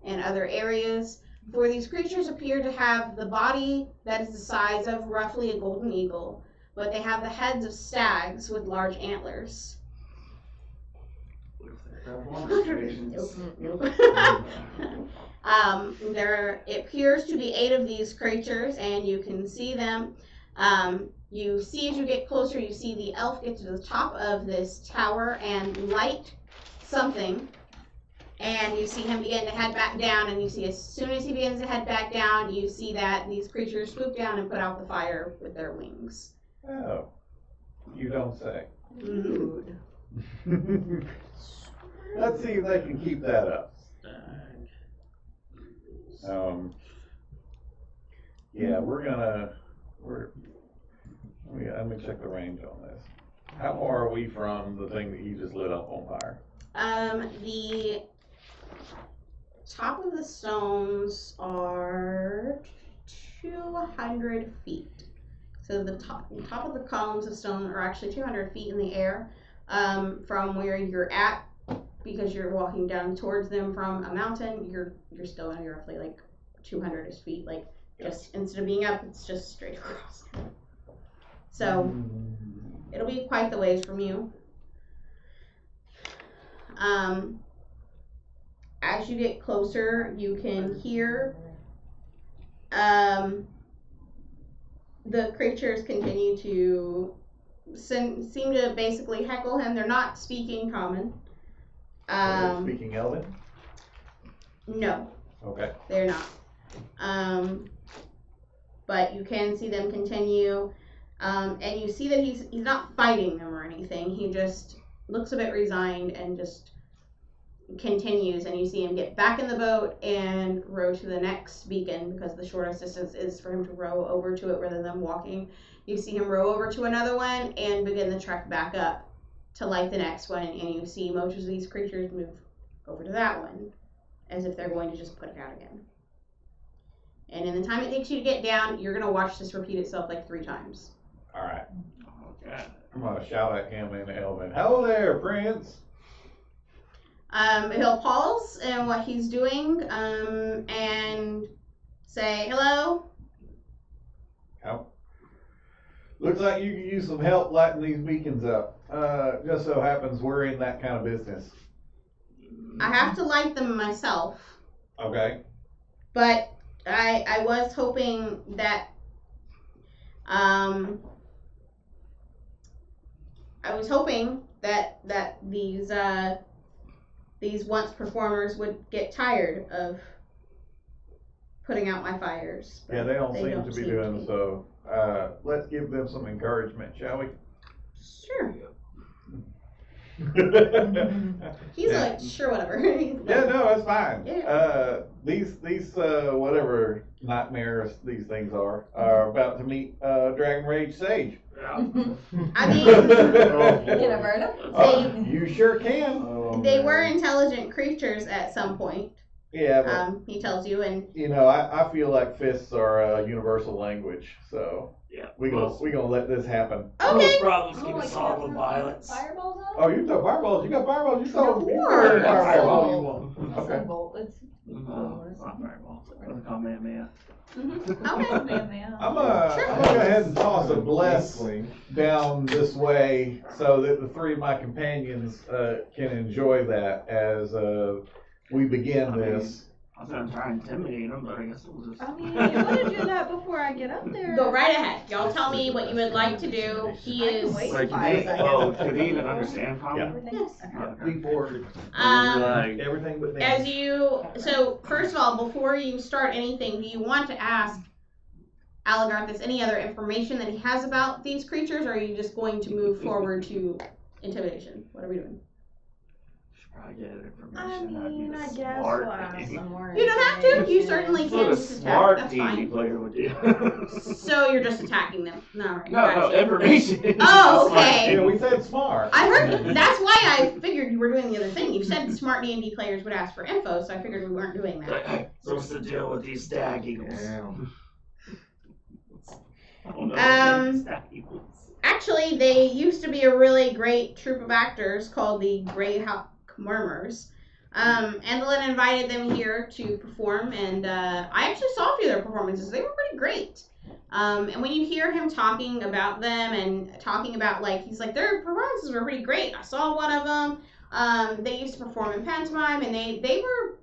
in other areas. For these creatures appear to have the body that is the size of roughly a golden eagle, but they have the heads of stags with large antlers. There appears to be 8 of these creatures, and you can see them. You see as you get closer, you see the elf get to the top of this tower and light something, and you see him begin to head back down, and you see as soon as he begins to head back down, you see that these creatures swoop down and put out the fire with their wings. Oh, you don't say. Mm-hmm. Let's see if they can keep that up. Yeah, Let me check the range on this. How far are we from the thing that you just lit up on fire? The top of the stones are 200 feet. So the top of the columns of stone are actually 200 feet in the air from where you're at, because you're walking down towards them from a mountain. You're still only roughly like 200 feet. Like just instead of being up, it's just straight across. So it'll be quite the ways from you. As you get closer, you can hear the creatures continue to seem to basically heckle him. They're not speaking common. Speaking Elven? No, Okay. they're not. But you can see them continue, and you see that he's not fighting them or anything. He just looks a bit resigned and just continues, and you see him get back in the boat and row to the next beacon, because the shortest distance is for him to row over to it rather than walking. You see him row over to another one and begin the trek back up to light the next one, and you see most of these creatures move over to that one as if they're going to just put it out again. And in the time it takes you to get down, you're going to watch this repeat itself like 3 times. Alright. Okay. I'm gonna shout at him in Elven. Hello there, Prince! He'll pause in what he's doing and say, hello? Help. Looks like you could use some help lighting these beacons up. Just so happens we're in that kind of business. I have to light them myself, Okay. but I was hoping that these once performers would get tired of putting out my fires. Yeah, they don't seem to be seem doing so. Let's give them some encouragement, shall we? Sure. Yeah. He's like, sure, whatever. Yeah, no, that's fine. Yeah. These whatever nightmares these things are about to meet Dragon Rage Sage. Yeah. I mean, Can I burn them? Oh, you sure can. Oh, they man. were intelligent creatures at some point. Yeah, but He tells you, and you know, I feel like fists are a universal language, so Yeah. we gonna let this happen. Most okay. problems Oh, can be like solved with violence. Fireballs out? Oh, you throw fireballs? You got fireballs? You throw Of you course. throw That's fireballs. all you want. Okay. Sunbolt. It's It's not fireballs. They call me a man. Okay. I'm gonna go ahead and toss a bless Inkling. down this way so that the 3 of my companions can enjoy that as we begin this. I was gonna try and intimidate him, but I guess we'll just. I mean, you wanna do that before I get up there? Go right ahead. Y'all tell me what you would like to do. He is. Like, could he even understand common? Yes. Okay. Before Like, everything but As names. you, so first of all, before you start anything, do you want to ask Aligarthus any other information that he has about these creatures, or are you just going to move forward to intimidation? What are we doing? should probably get information. I That'd be mean, the I guess smart we'll ask thing. some more. You don't have to. You information. certainly That's can what a just attack. smart That's D&D fine. player would do. So you're just attacking them. No, right. No, no, Gotcha. information. Oh, okay. Yeah, we said smart. I heard. That's why I figured you were doing the other thing. You said smart D&D players would ask for info, so I figured we weren't doing that. Like, hey, so what's the deal with these stag eagles? Damn. I don't know what stag eagles. Actually, they used to be a really great troupe of actors called the Greyhawk Murmurs. Andalyn invited them here to perform, and I actually saw a few of their performances. They were pretty great. And when you hear him talking about them and talking about, like, he's like, their performances were pretty great. I saw one of them. They used to perform in pantomime, and they were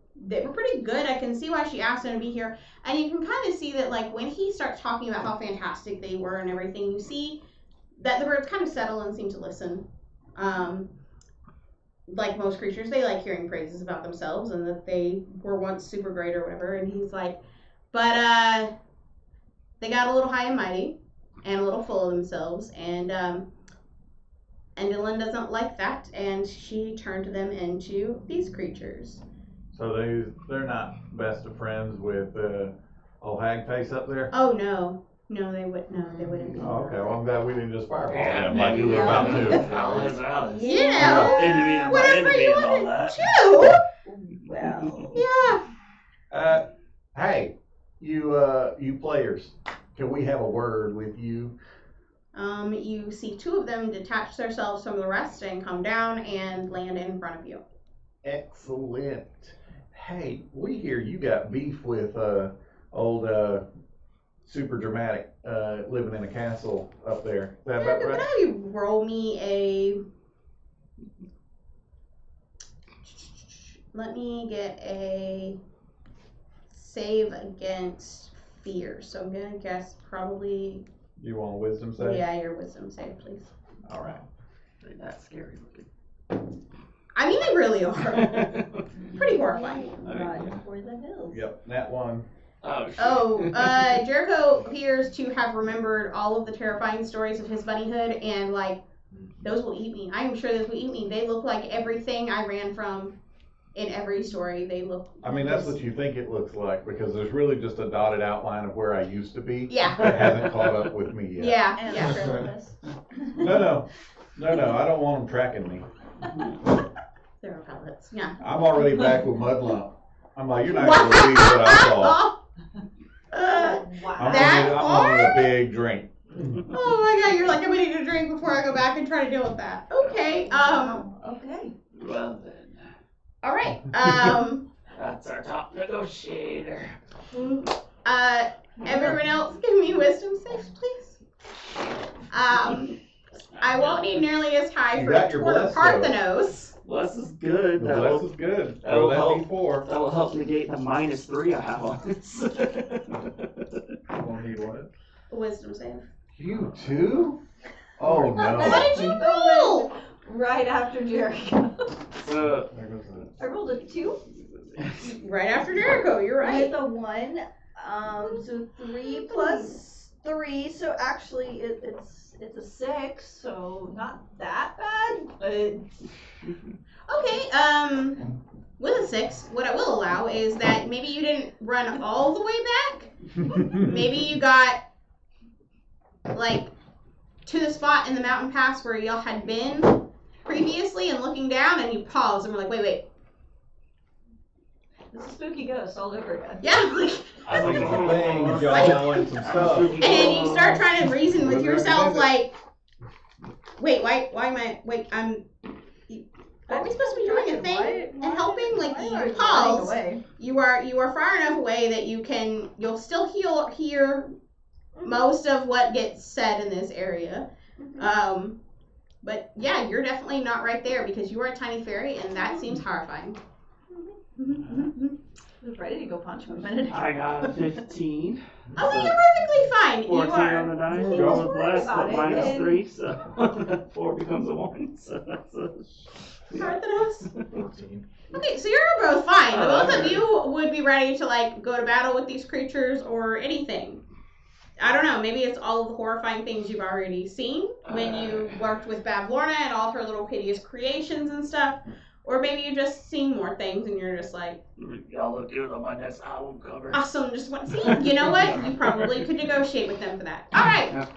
pretty good. I can see why she asked him to be here. And you can kind of see that, like, when he starts talking about how fantastic they were and everything, you see that the birds kind of settle and seem to listen. Like most creatures, they like hearing praises about themselves and that they were once super great or whatever. And he's like, but they got a little high and mighty and a little full of themselves. And Dylan doesn't like that, and she turned them into these creatures. So they're not best of friends with old hag face up there? Oh no, No, they wouldn't be. Oh, okay, well, I'm glad we didn't just fireball Yeah, them like you were about to. Alice. Yeah. Enemy of my Whatever enemy you and all want that. to Well. do. Yeah. Hey, you players, can we have a word with you? You see two of them detach themselves from the rest and come down and land in front of you. Excellent. Hey, we hear you got beef with old super dramatic living in a castle up there. Is that about Could right? have you roll me a? Let me get a save against fear. So I'm gonna guess probably. You want a wisdom save? Yeah, your wisdom save, please. All right. Ain't that scary looking. I mean, they really are pretty horrifying. Riding for the hills. Yep, that one. Oh, shit. Oh, Jericho appears to have remembered all of the terrifying stories of his bunnyhood, and like, those will eat me. I'm sure those will eat me. They look like everything I ran from in every story. They look. I mean, that's what you think it looks like because there's really just a dotted outline of where I used to be. Yeah. That hasn't caught up with me yet. Yeah. And Yeah. shirtless. No, I don't want them tracking me. There are pellets. Yeah. I'm already back with Mud Lump. I'm like, you're not going to believe what I saw. Wow. That I'm gonna need a big drink. Oh my god, you're like, I'm gonna need a drink before I go back and try to deal with that. Okay. Okay. Well then, Alright. that's our top negotiator. Everyone else give me wisdom saves, please. I won't need nearly as high You for got your bless, though. Parthenos. Bless is good. The That bless will, is good. that will Roll help. that D4. that will help negate the -3 I have on this. I won't need one. Wisdom save. You too? Oh What no. did you roll? Right after Jericho. So, There goes the- I rolled a 2 Right after Jericho, you're right. with a 1. So 3 plus 3. So actually, it's a 6. So not that bad. But Okay, with a 6, what I will allow is that maybe you didn't run all the way back. Maybe you got, like, to the spot in the mountain pass where y'all had been previously and looking down, and you paused and were like, wait. it's a spooky ghost all over again. Yeah, like, I think some things, y'all, and some stuff. and you start trying to reason with yourself, like, wait, why am I, are we supposed to be doing a thing and helping? Like, you pause. You are far enough away that you'll still hear most of what gets said in this area. But yeah, you're definitely not right there because you are a tiny fairy and that seems horrifying. I was ready to go punch him a minute ago. I got a 15. Okay, you're perfectly fine. 14 on the dice. He was Going with worried bless, about but it, and- -3, so 4 becomes a 1. So that's a. Parthenos? 14. Okay, so you're both fine. Oh, Both of okay. you would be ready to like go to battle with these creatures or anything. I don't know, maybe it's all of the horrifying things you've already seen when you worked with Bavlorna and all of her little hideous creations and stuff. Or maybe you just seen more things and you're just like, Y'all look good on my next album cover. awesome, just want to see. You know what? You probably could negotiate with them for that. Alright.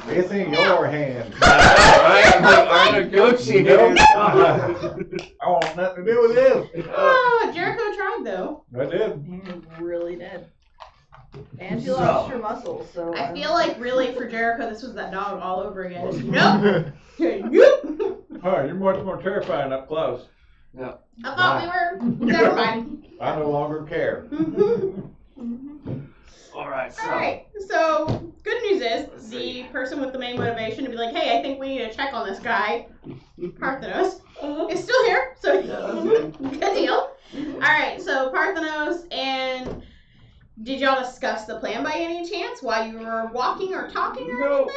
It's in your hands. Right? I'm like, our negotiators. I want nothing to do with this. Oh, Jericho tried though. I did. You really did. And you So- lost your muscles, so I feel like really for Jericho this was that dog all over again. Nope. Nope. Oh, you're much more terrifying up close. I thought we were. Never mind. I no longer care. Alright, so. Alright, so good news is the person with the main motivation to be like, hey, I think we need to check on this guy, Parthenos, is still here, so Yeah, that's good. good deal. Alright, so Parthenos, and did y'all discuss the plan by any chance while you were walking or talking or No. anything?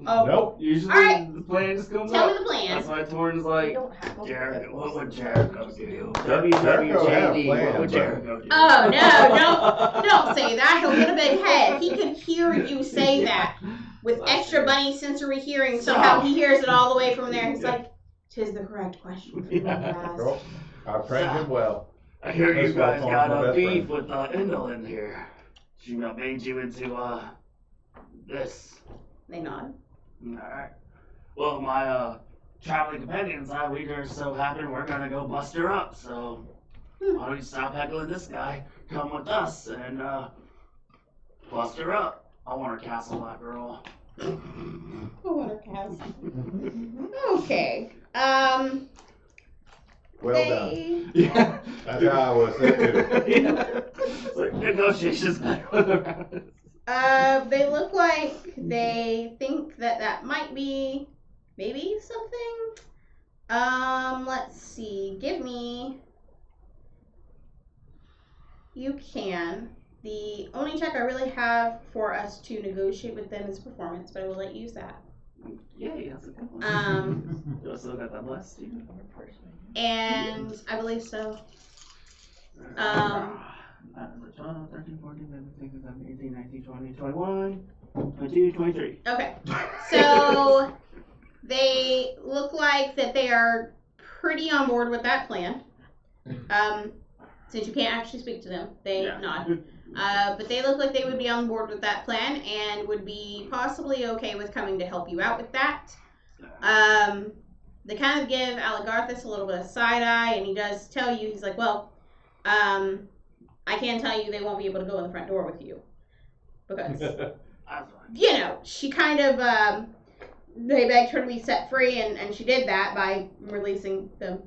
Oh, Nope. Usually Alright. the plan just comes tell me up. the plan. That's why Torn's you like, don't have to Jericho, what would Jericho do? Jericho had a WWJD, plan, what would but- Jericho do? Oh, no, don't say that. He'll get a big head. He could hear you say that with extra bunny sensory hearing. Somehow he hears it all the way from there. He's like, "'Tis the correct question for me to ask." Girl, I've trained him well. I hear you That's why guys Torn's got my a best beef friend. with Indolin here. She made you into, this. They nod. Alright. Well, my, traveling companions, we just so happen we're gonna go bust her up, so why don't you stop heckling this guy, come with us, and, bust her up. I want her castle, that girl. Okay. Well they, Yeah. That's how I was too. It's like negotiations. They look like they think that might be maybe something. Let's see. Give me. You can. The only check I really have for us to negotiate with them is performance, but I will let you use that. Yay, that's a good one. You also got that blessed, Steve? And I believe so. 12, 13, 14, 15, 16, 17, 18, 19, 20, 21, 22, 23. Okay. So they look like that they are pretty on board with that plan. Since you can't actually speak to them, they nod. But they look like they would be on board with that plan and would be possibly okay with coming to help you out with that. They kind of give Aligarthus a little bit of side eye, and he does tell you, he's like, well, I can tell you they won't be able to go in the front door with you. Because, you know, she kind of, they begged her to be set free, and she did that by releasing them,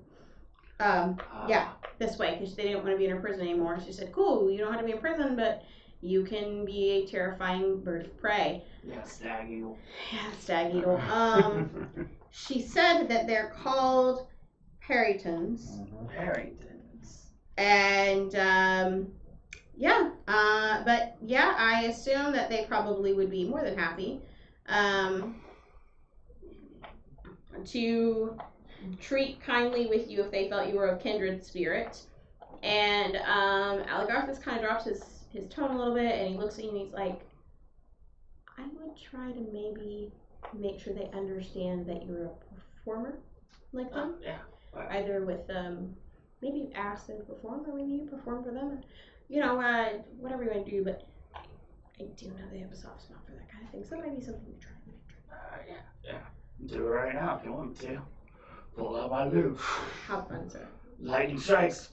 this way, because they didn't want to be in her prison anymore. She said, cool, you don't have to be in prison, but you can be a terrifying bird of prey. Yeah, stag eagle. Yeah, stag eagle. She said that they're called Harringtons. Harringtons. And, but yeah, I assume that they probably would be more than happy, to treat kindly with you if they felt you were of kindred spirit. And, Aligarthus kind of drops his tone a little bit, and he looks at you and he's like, I would try to maybe make sure they understand that you're a performer like them. Yeah. Either with, maybe you ask them to perform, or maybe you perform for them. You know, whatever you want to do, but I do know they have a soft spot for that kind of thing, so that might be something to try. Yeah. Do it right now if you want me to. Pull out my loot. Have fun, sir. Lightning strikes.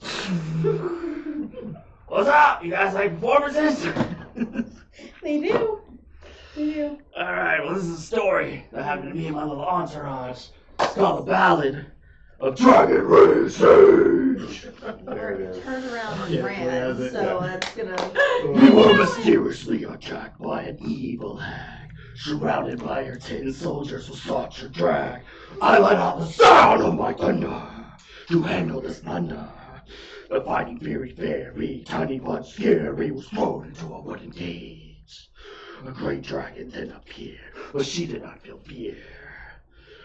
What's up? You guys like performances? They do. Alright, well this is a story that happened to me and my little entourage. It's called The Ballad of Dragon Race Sage. There it is. Turned around and Yeah, ran, yeah, that- so that's gonna. We were mysteriously attacked by an evil hag. Surrounded by her 10 soldiers who sought your drag. I let out the sound of my thunder to handle this plunder. The fighting very tiny but scary was thrown into a wooden cage. A great dragon then appeared, but she did not feel fear.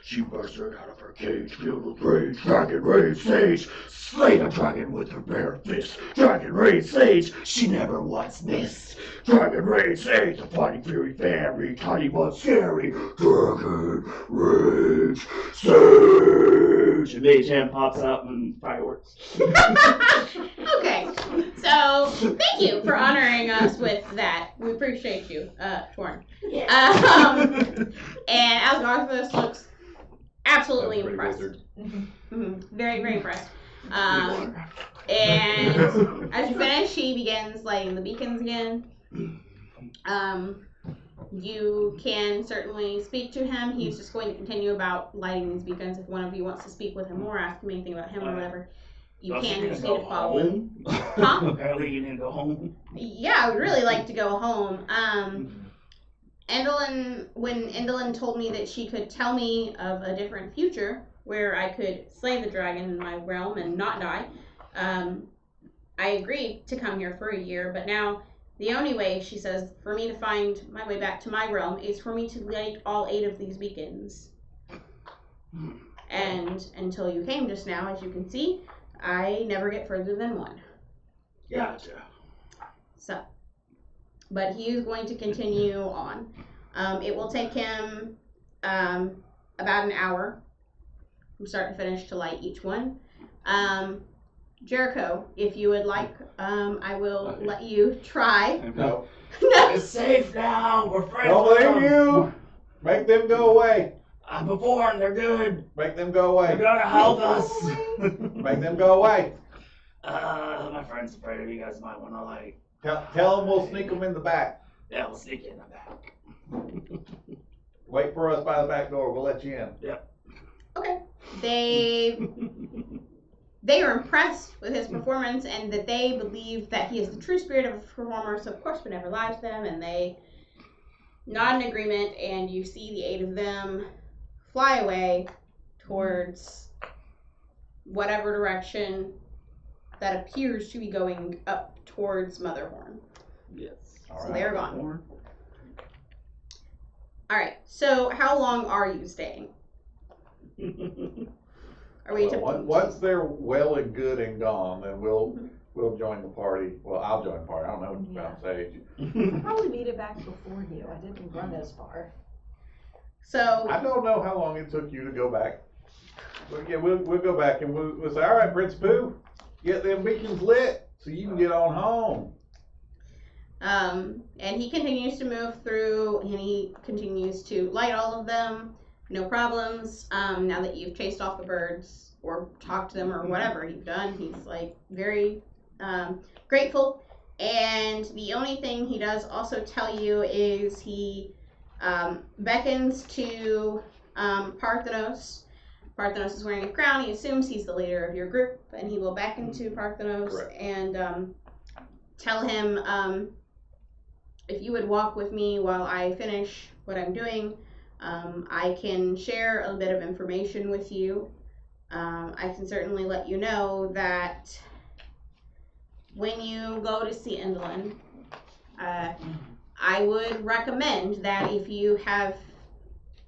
She burst out of her cage, filled with rage. Dragon Rage Sage, slay the dragon with her bare fist. Dragon Rage Sage, she never once missed. Dragon Rage Sage, the fighting fury very tiny but scary. Dragon Rage Sage. And Mage Hand pops out and fireworks. Okay, so thank you for honoring us with that. We appreciate you, Torn. And Aligarthus looks absolutely impressed. Very, very impressed. And as you finish, he begins lighting the beacons again. You can certainly speak to him. He's just going to continue about lighting these beacons. If one of you wants to speak with him or ask him anything about him or whatever, you can. You just need to follow him. Huh? Apparently you need to go home. Yeah, I would really like to go home. When Endlin told me that she could tell me of a different future where I could slay the dragon in my realm and not die, I agreed to come here for a year, but now the only way, she says, for me to find my way back to my realm is for me to light all 8 of these beacons. And until you came just now, as you can see, I never get further than 1. Gotcha. So, but he is going to continue on. It will take him about an hour from start to finish to light each one. Jericho, if you would like, I will let you try. No. No. It's safe now. We're friends. Don't with blame them. you. Make them go away. I'm before and they're good. Make them go They're away. gonna help us. Make them go away. My friend's afraid of you guys. Might want to like. Tell them we'll sneak them in the back. Yeah, we'll sneak in the back. Wait for us by the back door. We'll let you in. Okay. They are impressed with his performance and that they believe that he is the true spirit of a performer, so of course we never lie to them, and they nod in agreement, and you see the 8 of them fly away towards whatever direction that appears to be going up towards Motherhorn. Yes. So they're gone. Alright, so how long are you staying? Are we attempting Once they're well and good and gone, then we'll join the party. Well, I'll join the party. I don't know what you're about to say. I probably made it back before you. I didn't run as far. So I don't know how long it took you to go back. But yeah, we'll go back and we'll say, all right, Prince Pooh, get them beacons lit so you can get on home. and he continues to move through, and he continues to light all of them, no problems. Now that you've chased off the birds or talked to them or whatever you've done, he's like very grateful. And the only thing he does also tell you is he beckons to Parthenos. Parthenos is wearing a crown. He assumes he's the leader of your group, and he will beckon to Parthenos and tell him, if you would walk with me while I finish what I'm doing, I can share a bit of information with you. I can certainly let you know that when you go to see Endlin, I would recommend that if you have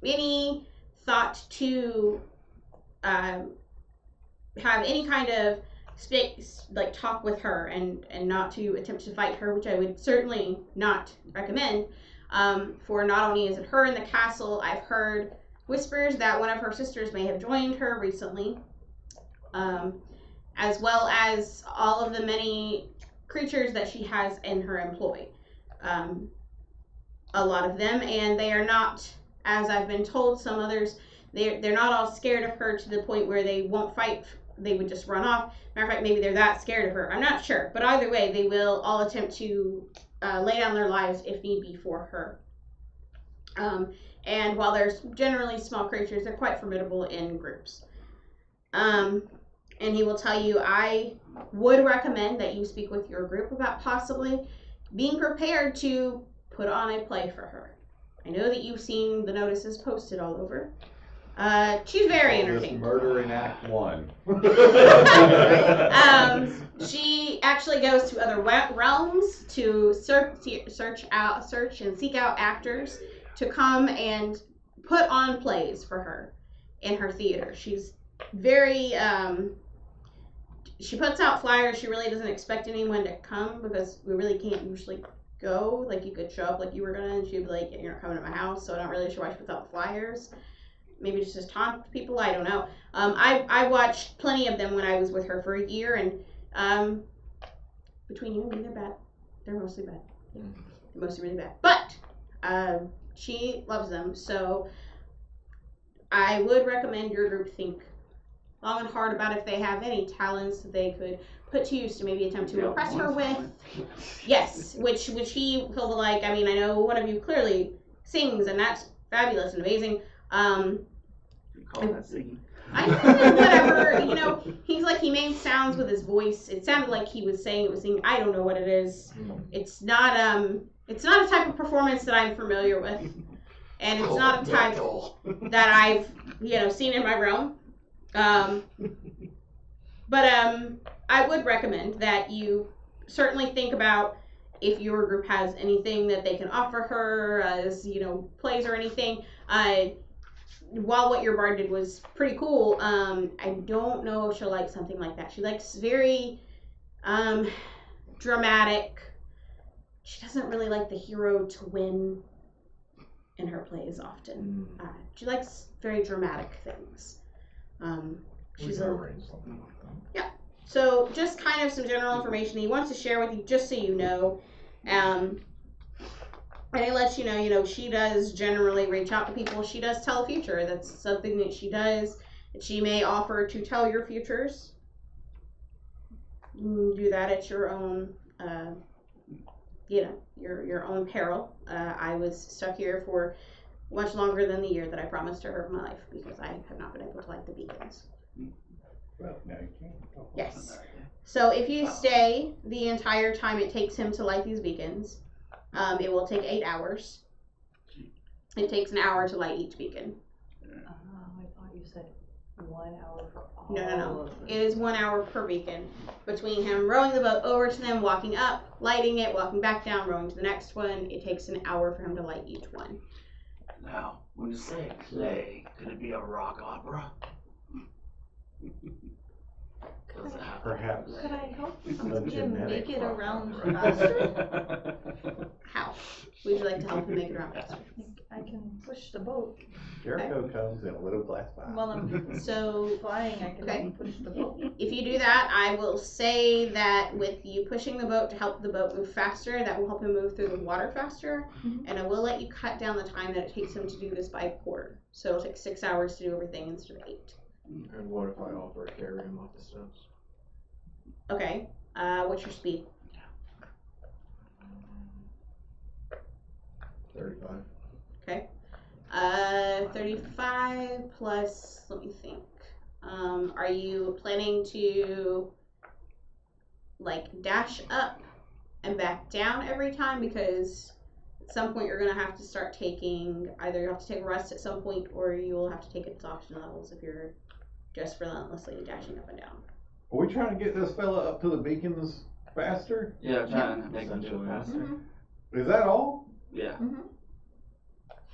any thought to have any kind of space, like talk with her and not to attempt to fight her, which I would certainly not recommend, for not only is it her in the castle, I've heard whispers that one of her sisters may have joined her recently, as well as all of the many creatures that she has in her employ. A lot of them, and they are not, as I've been told, some others, they're not all scared of her to the point where they won't fight, they would just run off. Matter of fact, maybe they're that scared of her. I'm not sure, but either way, they will all attempt to lay down their lives if need be for her. And while they're generally small creatures, they're quite formidable in groups. And he will tell you, I would recommend that you speak with your group about possibly being prepared to put on a play for her. I know that you've seen the notices posted all over. She's very entertaining. Murder in Act 1. She actually goes to other realms to search and seek out actors to come and put on plays for her in her theater. She's very, she puts out flyers. She really doesn't expect anyone to come because we really can't usually go. Like, you could show up like you were gonna, and she'd be like, you're not coming to my house, so I'm not really sure why she puts out flyers. Maybe just taunt people, I don't know. I watched plenty of them when I was with her for a year, and between you and me, they're bad. They're mostly bad. Yeah, they're mostly really bad. But she loves them, so I would recommend your group think long and hard about if they have any talents that they could put to use to maybe attempt to impress her with. Yes, which he'll be like, I mean, I know one of you clearly sings, and that's fabulous and amazing. You call that singing? I know, whatever, you know, he's like, he made sounds with his voice. It sounded like he was saying it was singing. I don't know what it is. It's not a type of performance that I'm familiar with. And it's not a type that I've, seen in my realm. But I would recommend that you certainly think about if your group has anything that they can offer her as, plays or anything. While what your bard did was pretty cool, I don't know if she'll like something like that. She likes very dramatic. She doesn't really like the hero to win in her plays often. She likes very dramatic things. So just kind of some general information he wants to share with you, just so you know. And it lets you know, she does generally reach out to people. She does tell the future. That's something that she does. That she may offer to tell your futures. You do that at your own, your own peril. I was stuck here for much longer than the year that I promised her of my life because I have not been able to light the beacons. Well, now you can. Yes. So if you stay the entire time it takes him to light these beacons, it will take 8 hours. It takes an hour to light each beacon. I thought you said 1 hour for all. No. Of them. It is 1 hour per beacon. Between him rowing the boat over to them, walking up, lighting it, walking back down, rowing to the next one, it takes an hour for him to light each one. Now, when you say play, could it be a rock opera? Does it happen? Perhaps. Could I help A him genetic make it rock around opera. faster? How? Would you like to help him make it around faster? I can push the boat. Jericho comes in a little glass vial. While I'm So flying, I can Okay. push the boat. if you do that, I will say that with you pushing the boat to help the boat move faster, that will help him move through the water faster. Mhm. And I will let you cut down the time that it takes him to do this by a quarter. So it'll take 6 hours to do everything instead of 8. And what if I offer to carry him off the steps? Okay. What's your speed? 35. 35 plus, let me think. Are you planning to dash up and back down every time? Because at some point you're going to have to start taking, either you have to take a rest at some point or you will have to take exhaustion levels if you're just relentlessly dashing up and down. Are we trying to get this fella up to the beacons faster? Yeah, trying to make them do it Essentially. faster. Is that all? Yeah.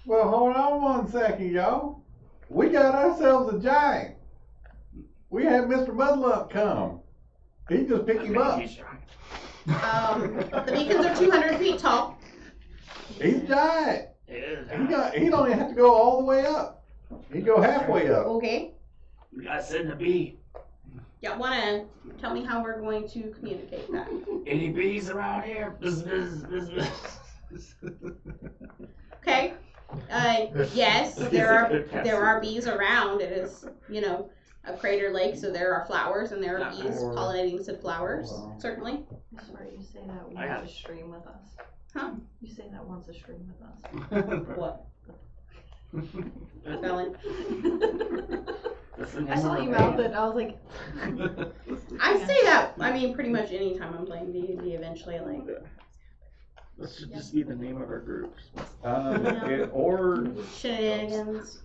Well, hold on 1 second, y'all. We got ourselves a giant. We had Mr. Mudlump come. He just picked him up. The beacons are 200 feet tall. He's giant. He don't even have to go all the way up. He go halfway up. Okay. You guys send a bee. Y'all want to tell me how we're going to communicate that? Any bees around here? Bzz. Okay. Yes, there are bees around. It is, a crater lake, so there are flowers and there are bees Or- pollinating said flowers. Hold on. Certainly. Sorry, you say that I got wants to stream with us. Huh? You say that wants to stream with us. What? Felon. I saw you mouth it, I was like, I say that. I mean, pretty much any time I'm playing D&D. Eventually, This should just be the name of our groups. Or shenanigans.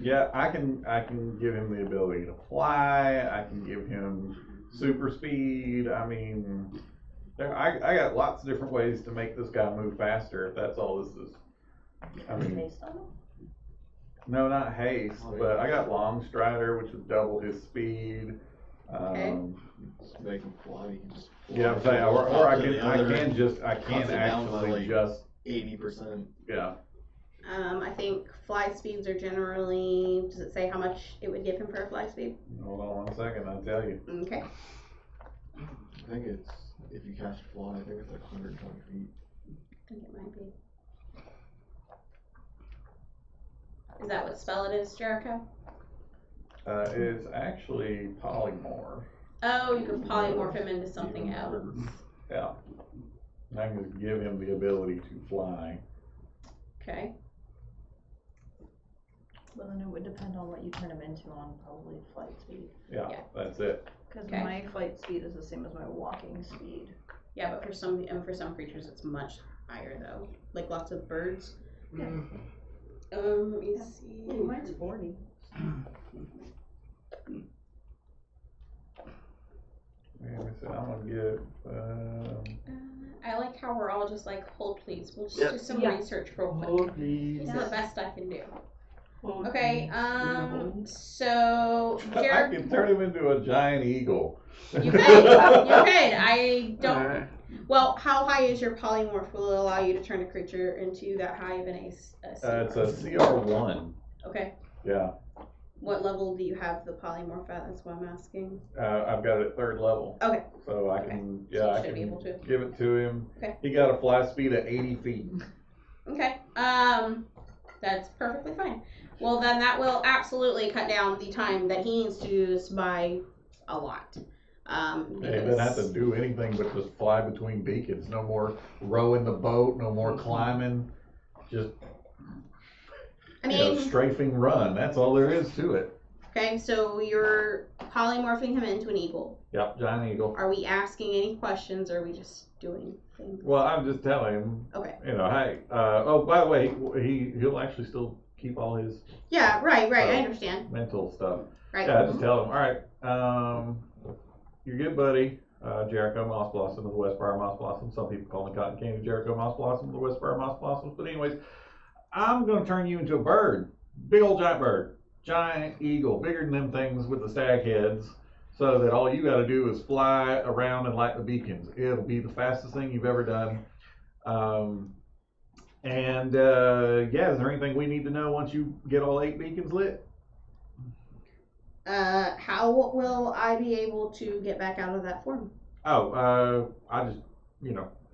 yeah, I can give him the ability to fly. I can give him super speed. I mean, I got lots of different ways to make this guy move faster. If that's all this is. I mean, based on it? no, not haste, but I got long strider, which would double his speed. Okay. They can fly. You can just fly. Yeah, I'm saying, or I To can the other- I can cut it down by, actually like, just 80%. yeah. I think fly speeds are generally. Does it say how much it would give him for a fly speed? Hold on 1 second, I'll tell you. Okay. I think it's, if you cast fly, I think it's like 120 feet. I think it might be. Is that what spell it is, Jericho? It's actually polymorph. Oh, you can polymorph him into something else. Yeah. And I can give him the ability to fly. Okay. Well, then it would depend on what you turn him into on probably flight speed. Yeah, Yeah. that's it. Because Okay. my flight speed is the same as my walking speed. Yeah, but for some creatures it's much higher though. Like lots of birds. Yeah. Let me see. Ooh, mine's 40. And I said, I'm gonna give, I like how we're all just like, hold please. We'll just Yep. do some Yeah. research real quick. Hold please. It's the best I can do. Hold Okay, please. so I Jared, can turn him into a giant eagle. you could. I don't. Alright. Well, how high is your polymorph? Will it allow you to turn a creature into that high of an AC? It's a CR1. Okay. Yeah. What level do you have the polymorph at? That's what I'm asking. I've got it at 3rd level. Okay. So I can, So you I should can be able to. give it to him. Okay. He got a fly speed of 80 feet. Okay. That's perfectly fine. Well, then that will absolutely cut down the time that he needs to do this by a lot. He doesn't have to do anything but just fly between beacons. No more rowing the boat, no more climbing. Just strafing run. That's all there is to it. Okay, so you're polymorphing him into an eagle. Yep, giant eagle. Are we asking any questions, or are we just doing things? Well, I'm just telling him. Okay. Hey. Oh, by the way, he'll actually still keep all his. Yeah. Right. I understand. Mental stuff. Right. Yeah, I just tell him. All right. You're good, buddy. Jericho Moss Blossom of the Westbriar Moss Blossom. Some people call me Cotton Candy. Jericho Moss Blossom of the Westbriar Moss Blossoms. But anyways, I'm going to turn you into a bird. Big old giant bird. Giant eagle. Bigger than them things with the stag heads. So that all you got to do is fly around and light the beacons. It'll be the fastest thing you've ever done. Is there anything we need to know once you get all 8 beacons lit? How will I be able to get back out of that form? I just,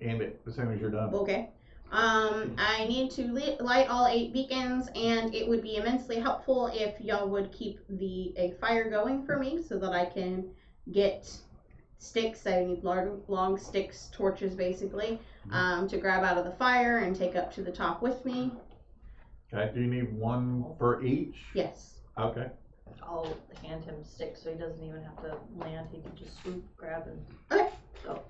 end it as soon as you're done. Okay. I need to light all 8 beacons, and it would be immensely helpful if y'all would keep a fire going for me so that I can get sticks. I need long sticks, torches basically, to grab out of the fire and take up to the top with me. Okay, do you need one for each? Yes. Okay. I'll hand him sticks so he doesn't even have to land. He can just swoop, grab, and Okay. go.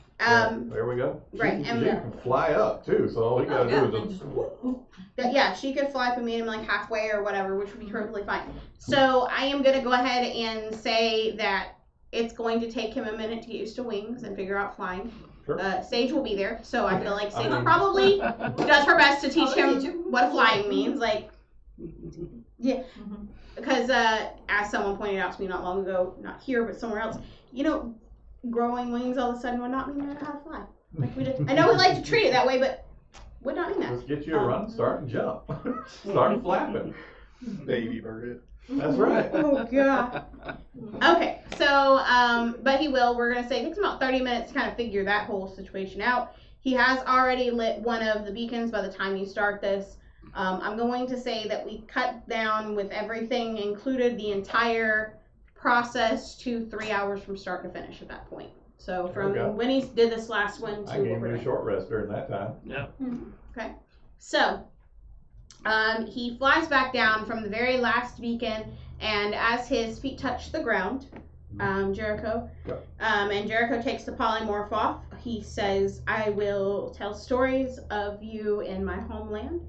There we go. Right, She and can fly up too, so all you gotta do is just. Yeah, she could fly up and meet him like halfway or whatever, which would be perfectly fine. So I am gonna go ahead and say that it's going to take him a minute to get used to wings and figure out flying. Sure. Sage will be there, so I feel like Sage probably does her best to teach him what flying means. Like, yeah, because as someone pointed out to me not long ago, not here but somewhere else, growing wings all of a sudden would not mean how to fly. Like we did. I know we like to treat it that way, but would not mean that. Just get you a run, start and jump, start flapping. Baby bird. That's right. Oh god. Okay, so but he will. We're gonna say it takes about 30 minutes to kind of figure that whole situation out. He has already lit one of the beacons by the time you start this. I'm going to say that we cut down with everything included the entire process to 3 hours from start to finish at that point. So from when he did this last one to I gave what we're him a doing. short rest during that time. Yeah. Okay. So he flies back down from the very last beacon, and as his feet touch the ground, Jericho, and Jericho takes the polymorph off, he says, "I will tell stories of you in my homeland.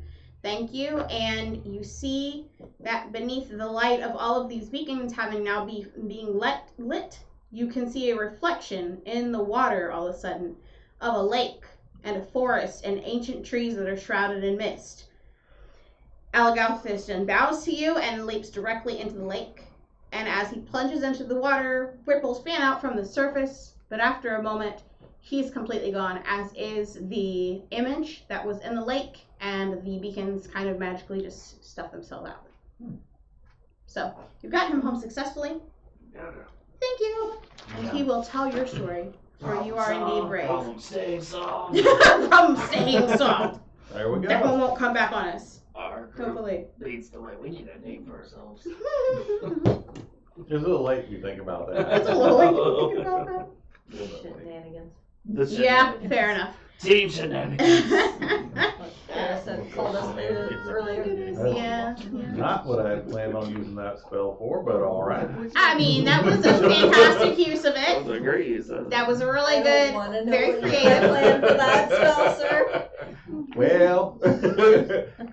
Thank you." And you see that beneath the light of all of these beacons having now being lit, you can see a reflection in the water all of a sudden of a lake and a forest and ancient trees that are shrouded in mist. Alagalthus bows to you and leaps directly into the lake. And as he plunges into the water, ripples fan out from the surface, but after a moment, he's completely gone, as is the image that was in the lake, and the beacons kind of magically just stuff themselves out. So, you've gotten him home successfully. Thank you. And he will tell your story, for you are indeed brave. Problem staying solved. Problem staying solved. There we That one go. won't come back on us. Our group Hopefully. leads the way. We need a name for ourselves. It's a little late if you think about that. It's a little late to think about that. Shenanigans. The Yeah, shenanigans. fair enough. Team shenanigans. Called us earlier. Yeah. Not what I had planned on using that spell for, but all right. I mean, that was a fantastic use of it. Agrees. That was a really I good, don't wanna know very what you had creative. planned for that spell, sir. Well.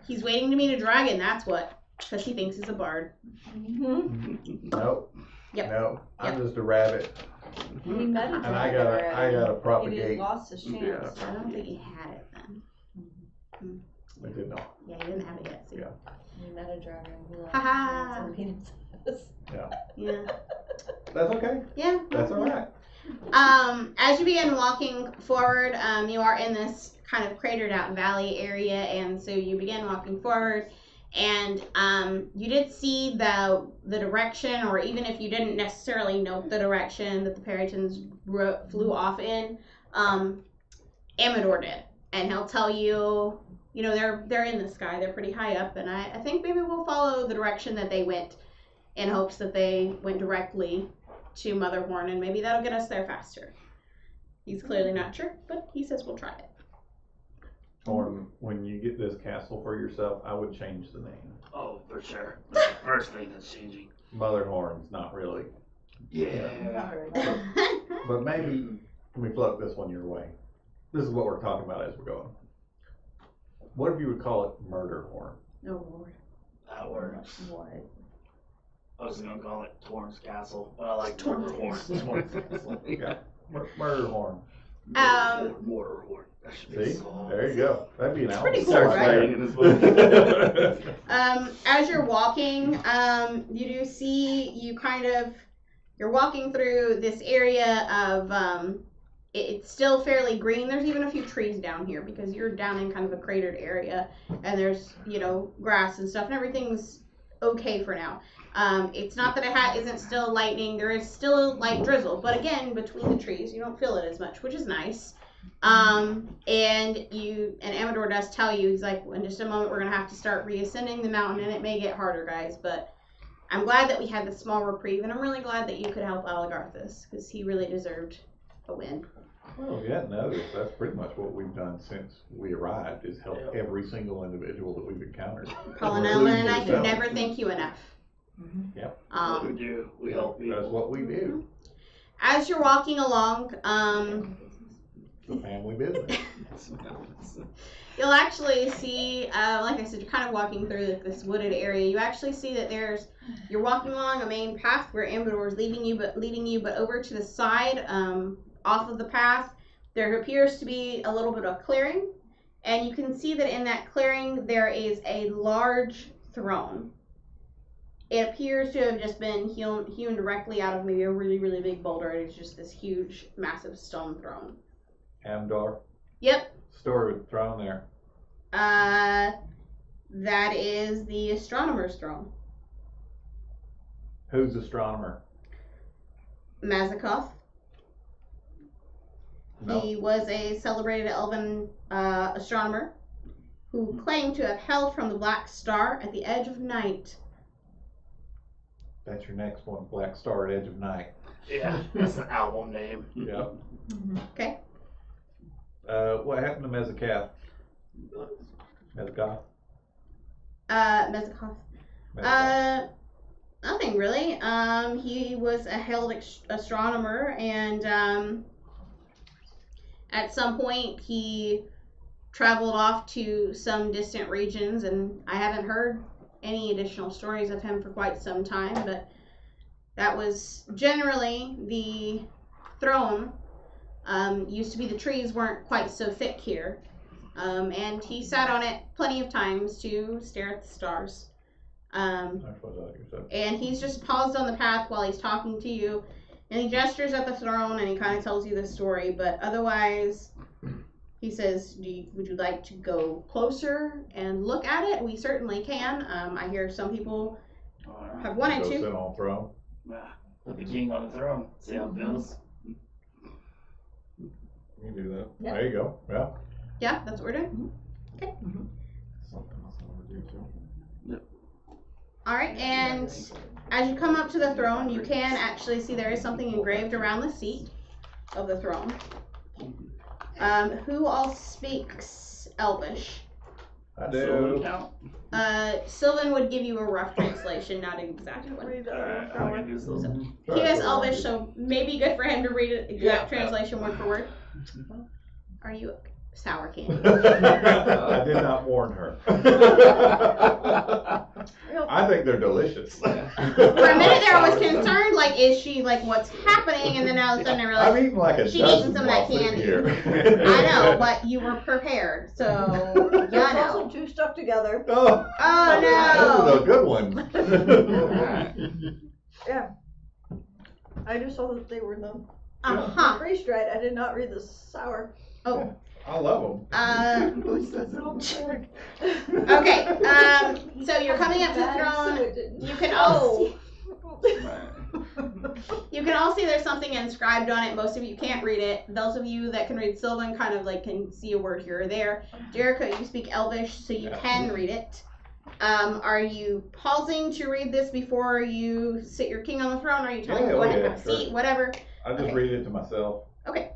He's waiting to meet a dragon, that's what. Because he thinks he's a bard. Nope. Yep. No, I'm just a rabbit. He met a And dragon I gotta already. propagate. He lost his chance. I don't think he had it then. I did not. Yeah, he didn't have it yet. See? Yeah. He met a dragon. He lost Ha his ha. chance. And he didn't Yeah. That's okay. Yeah. That's all right. As you begin walking forward, you are in this kind of cratered out valley area, and so you begin walking forward, And you did see the direction, or even if you didn't necessarily note the direction that the Perrytons flew off in, Amador did, and he'll tell you, you know, they're in the sky, they're pretty high up, and I think maybe we'll follow the direction that they went, in hopes that they went directly to Motherhorn, and maybe that'll get us there faster. He's clearly not sure, but he says we'll try it. Or when you get this castle for yourself, I would change the name. Oh, for sure. That's the first thing that's changing. Motherhorn's not really. Yeah. Not very much. But maybe, can we float this one your way? This is what we're talking about as we're going. What if you would call it Murderhorn? Oh Lord. That works. What? I was gonna call it Torrance Castle, but I like Torrance Castle. Yeah, Murderhorn. Mortarhorn. That should be See, so. there you go. That'd be an album. pretty cool, Starts right? writing in his book. As you're walking, you do see you're walking through this area of, it's still fairly green. There's even a few trees down here because you're down in kind of a cratered area, and there's, you know, grass and stuff, and everything's okay for now. It's not that it isn't still lightning. There is still light drizzle, but again, between the trees, you don't feel it as much, which is nice. And Amador does tell you, he's like, in just a moment, we're going to have to start reascending the mountain, and it may get harder, guys, but I'm glad that we had this small reprieve, and I'm really glad that you could help Aligarthus, because he really deserved a win. Well, if you hadn't noticed, that's pretty much what we've done since we arrived, is help every single individual that we've encountered. Paulinella and I can Yourself. never thank you enough. Yep. What we do, we help people. That's what we do. As you're walking along, It's a family business. you'll actually see, like I said, you're kind of walking through this wooded area. You actually see that you're walking along a main path where Amador is leading you, but over to the side, off of the path, there appears to be a little bit of clearing, and you can see that in that clearing there is a large throne. It appears to have just been hewn directly out of maybe a really, really big boulder. It's just this huge, massive stone throne. Amdar. Yep. Story with the throne there. That is the astronomer's throne. Who's astronomer? Mazikoth. No. He was a celebrated elven astronomer who claimed to have hailed from the Black Star at the edge of night. That's your next one. Black Star at Edge of Night. Yeah, that's an album name. Yep. Okay. What happened to Mezacath? Mezagoth? Mazikoth. Nothing really. He was a hailed astronomer, and at some point he traveled off to some distant regions, and I haven't heard any additional stories of him for quite some time, but that was generally the throne. Used to be the trees weren't quite so thick here, and he sat on it plenty of times to stare at the stars. And he's just paused on the path while he's talking to you, and he gestures at the throne, and he kind of tells you the story, but otherwise he says, would you like to go closer and look at it? We certainly can. I hear some people have wanted Go to. sit on throne. Put the king on the throne. See how it feels. You can do that. Yeah. There you go. Yeah. Yeah, that's what we're doing. Okay. Something else I want to do too. All right, and as you come up to the throne, you can actually see there is something engraved around the seat of the throne. Who all speaks Elvish? I So do. count. Sylvan would give you a rough translation, not an exact one. Alright, I'm gonna do some. He is Elvish, so maybe good for him to read an exact translation word for word. Are you sour candy? I did not warn her. I think they're delicious. For a minute there, I was concerned, like, is she, like, what's happening? And then all of a sudden I I've realized, eaten like a she dozen eaten some of that while sitting candy. here. I know, but you were prepared, so, There's yeah, also no. two stuck together. Oh, Oh, those are no. the good ones. Yeah. I just saw that they were in the Freeze dried. I did not read the sour. Oh. I love them. Okay. So you're coming up to the throne. You can all you can all see there's something inscribed on it. Most of you can't read it. Those of you that can read Sylvan kind of like can see a word here or there. Jericho, you speak Elvish, so you can read it. Are you pausing to read this before you sit your king on the throne? Or are you telling me go ahead and have a seat, whatever? I just read it to myself. Okay.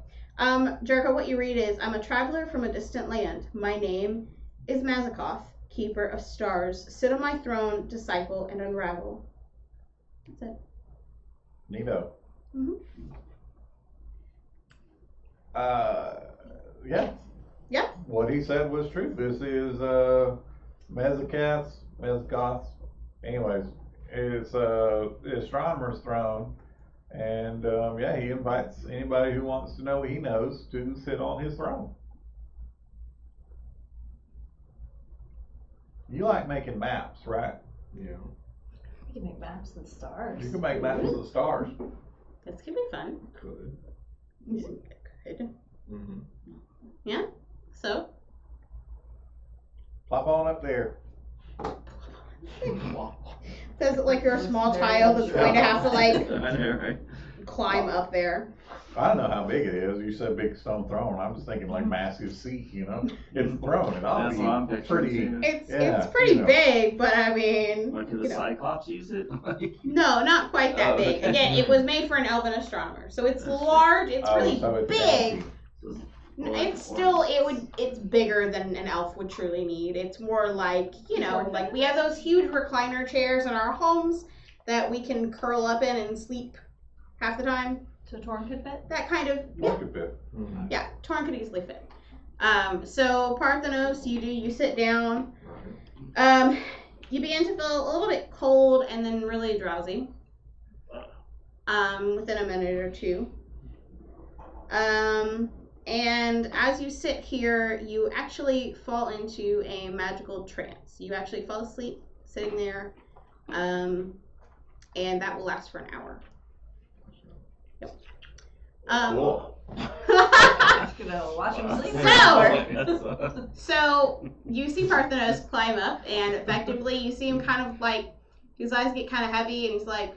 Jericho, what you read is, I'm a traveler from a distant land. My name is Mazakoth, keeper of stars. Sit on my throne, disciple, and unravel. That's it. Neato. Mm-hmm. Yeah. Yeah. What he said was true. This is Mazakoth. Anyways, it's the astronomer's throne, and he invites anybody who wants to know what he knows to sit on his throne. You like making maps, right? Yeah. You can make maps and stars. You can make maps of the stars. This could be fun. Could. Could. Mm-hmm. Yeah. So. Plop on up there. Says it like you're a small child that's going to have to like I know, right? climb up there. I don't know how big it is. You said big stone throne. I'm just thinking like massive seat, you know. It's a throne. It ought That's what I'm to be picturing, pretty. too. It's pretty you know. big, but I mean, Like, could you the know. Cyclops use it? No, not quite that Oh, big. okay. Again, it was made for an elven astronomer, so it's That's large. It's Oh, really so it's big. fancy. It's still it's bigger than an elf would truly need. It's more like, you know, like we have those huge recliner chairs in our homes that we can curl up in and sleep half the time. So Torn could fit? That kind of Look at it. Mm-hmm. yeah, Torn could easily fit. So Parthenos, you sit down. You begin to feel a little bit cold and then really drowsy. Within a minute or two. And as you sit here, you actually fall into a magical trance. You actually fall asleep sitting there, and that will last for an hour. Yep. Cool. Just gonna watch him sleep. So you see Parthenos climb up, and effectively you see him kind of like, his eyes get kind of heavy, and he's like,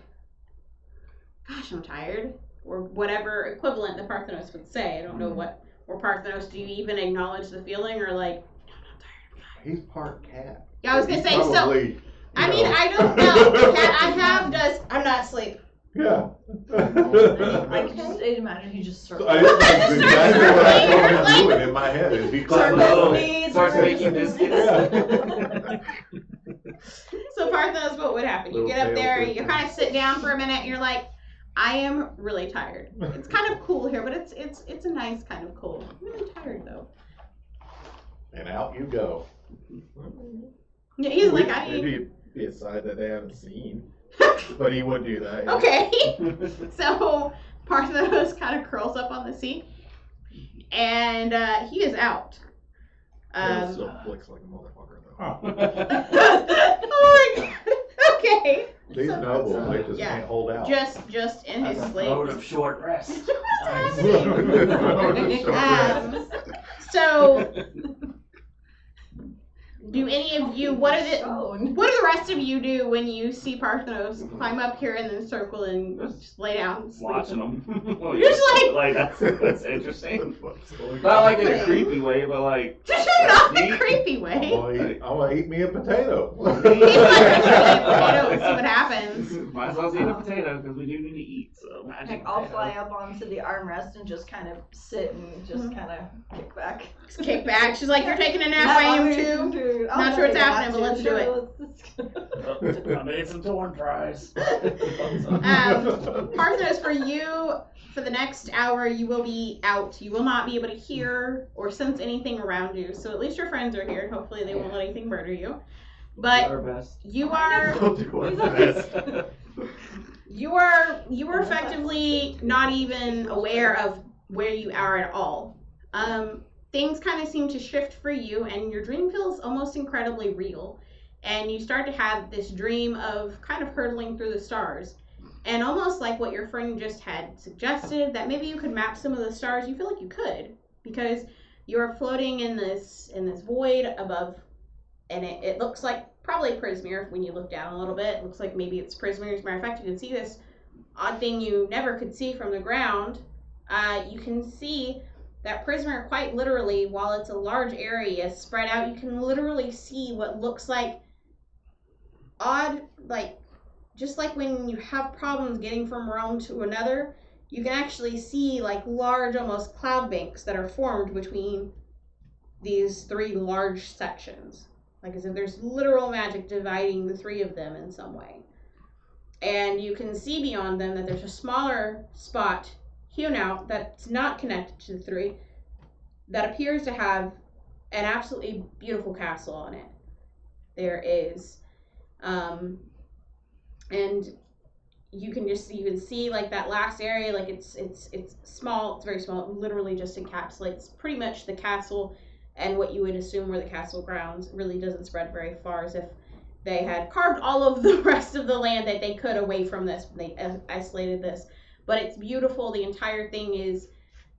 gosh, I'm tired. Or whatever equivalent the Parthenos would say. I don't know what, or Parthenos, do you even acknowledge the feeling, or like, no, I'm tired. He's part cat. Yeah, I was gonna say, Probably, so, I mean, I don't know. The cat I have does, I'm not asleep. Yeah. I can just imagine he just circles. That's exactly what I told him to do it in my head. Is he climbing Circle up? me, Starts circle making me. biscuits. So Parthenos, what would happen? You Little get up tail there, you twister. kind of sit down for a minute, and you're like, I am really tired. It's kind of cool here, but it's a nice kind of cold. I'm really tired though. And out you go. Yeah, he's like, I Maybe mean, it'd be a side that they haven't seen. But he would do that. Yeah. okay. So Parthenos kind of curls up on the seat, and he is out. It still flicks like a motherfucker though. Oh my god. Okay. These nobles, they just Yeah. can't hold out. Just in his That's a sleep. mode of short rest. What's Nice. happening? So, do any of you, what do the rest of you do when you see Parthenos climb up here and then circle and just lay down and sleep? Watching them. You're just like that's interesting. Not like in a creepy way, but like not in a neat. creepy way. I'm gonna eat me a potato. He's like, potato and see what happens. Might as well eat a potato because we do need to eat. So Like, magic I'll potato. fly up onto the armrest and just kind of sit and just kind of kick back. Just kick back. She's like, you're taking a nap, I am too. Dude, Not sure what's happening, but let's do it. I made some torn fries. Parthenos, for you, for the next hour, you will be out. You will not be able to hear or sense anything around you. So at least your friends are here. Hopefully they won't let anything murder you. But Our best. you are you are effectively not even aware of where you are at all. Things kind of seem to shift for you, and your dream feels almost incredibly real. And you start to have this dream of kind of hurtling through the stars. And almost like what your friend just had suggested, that maybe you could map some of the stars, you feel like you could, because you're floating in this void above, and it looks like probably Prismere when you look down a little bit. It looks like maybe it's Prismere. As a matter of fact, you can see this odd thing you never could see from the ground. You can see that Prismere quite literally, while it's a large area spread out, you can literally see what looks like odd, like, just like when you have problems getting from realm to another, you can actually see like large, almost cloud banks that are formed between these three large sections. Like as if there's literal magic dividing the three of them in some way. And you can see beyond them that there's a smaller spot hewn out that's not connected to the three that appears to have an absolutely beautiful castle on it. There is, and you can see like that last area, like it's small, it's very small, it literally just encapsulates pretty much the castle and what you would assume were the castle grounds. It really doesn't spread very far, as if they had carved all of the rest of the land that they could away from this. They isolated this, but it's beautiful. The entire thing is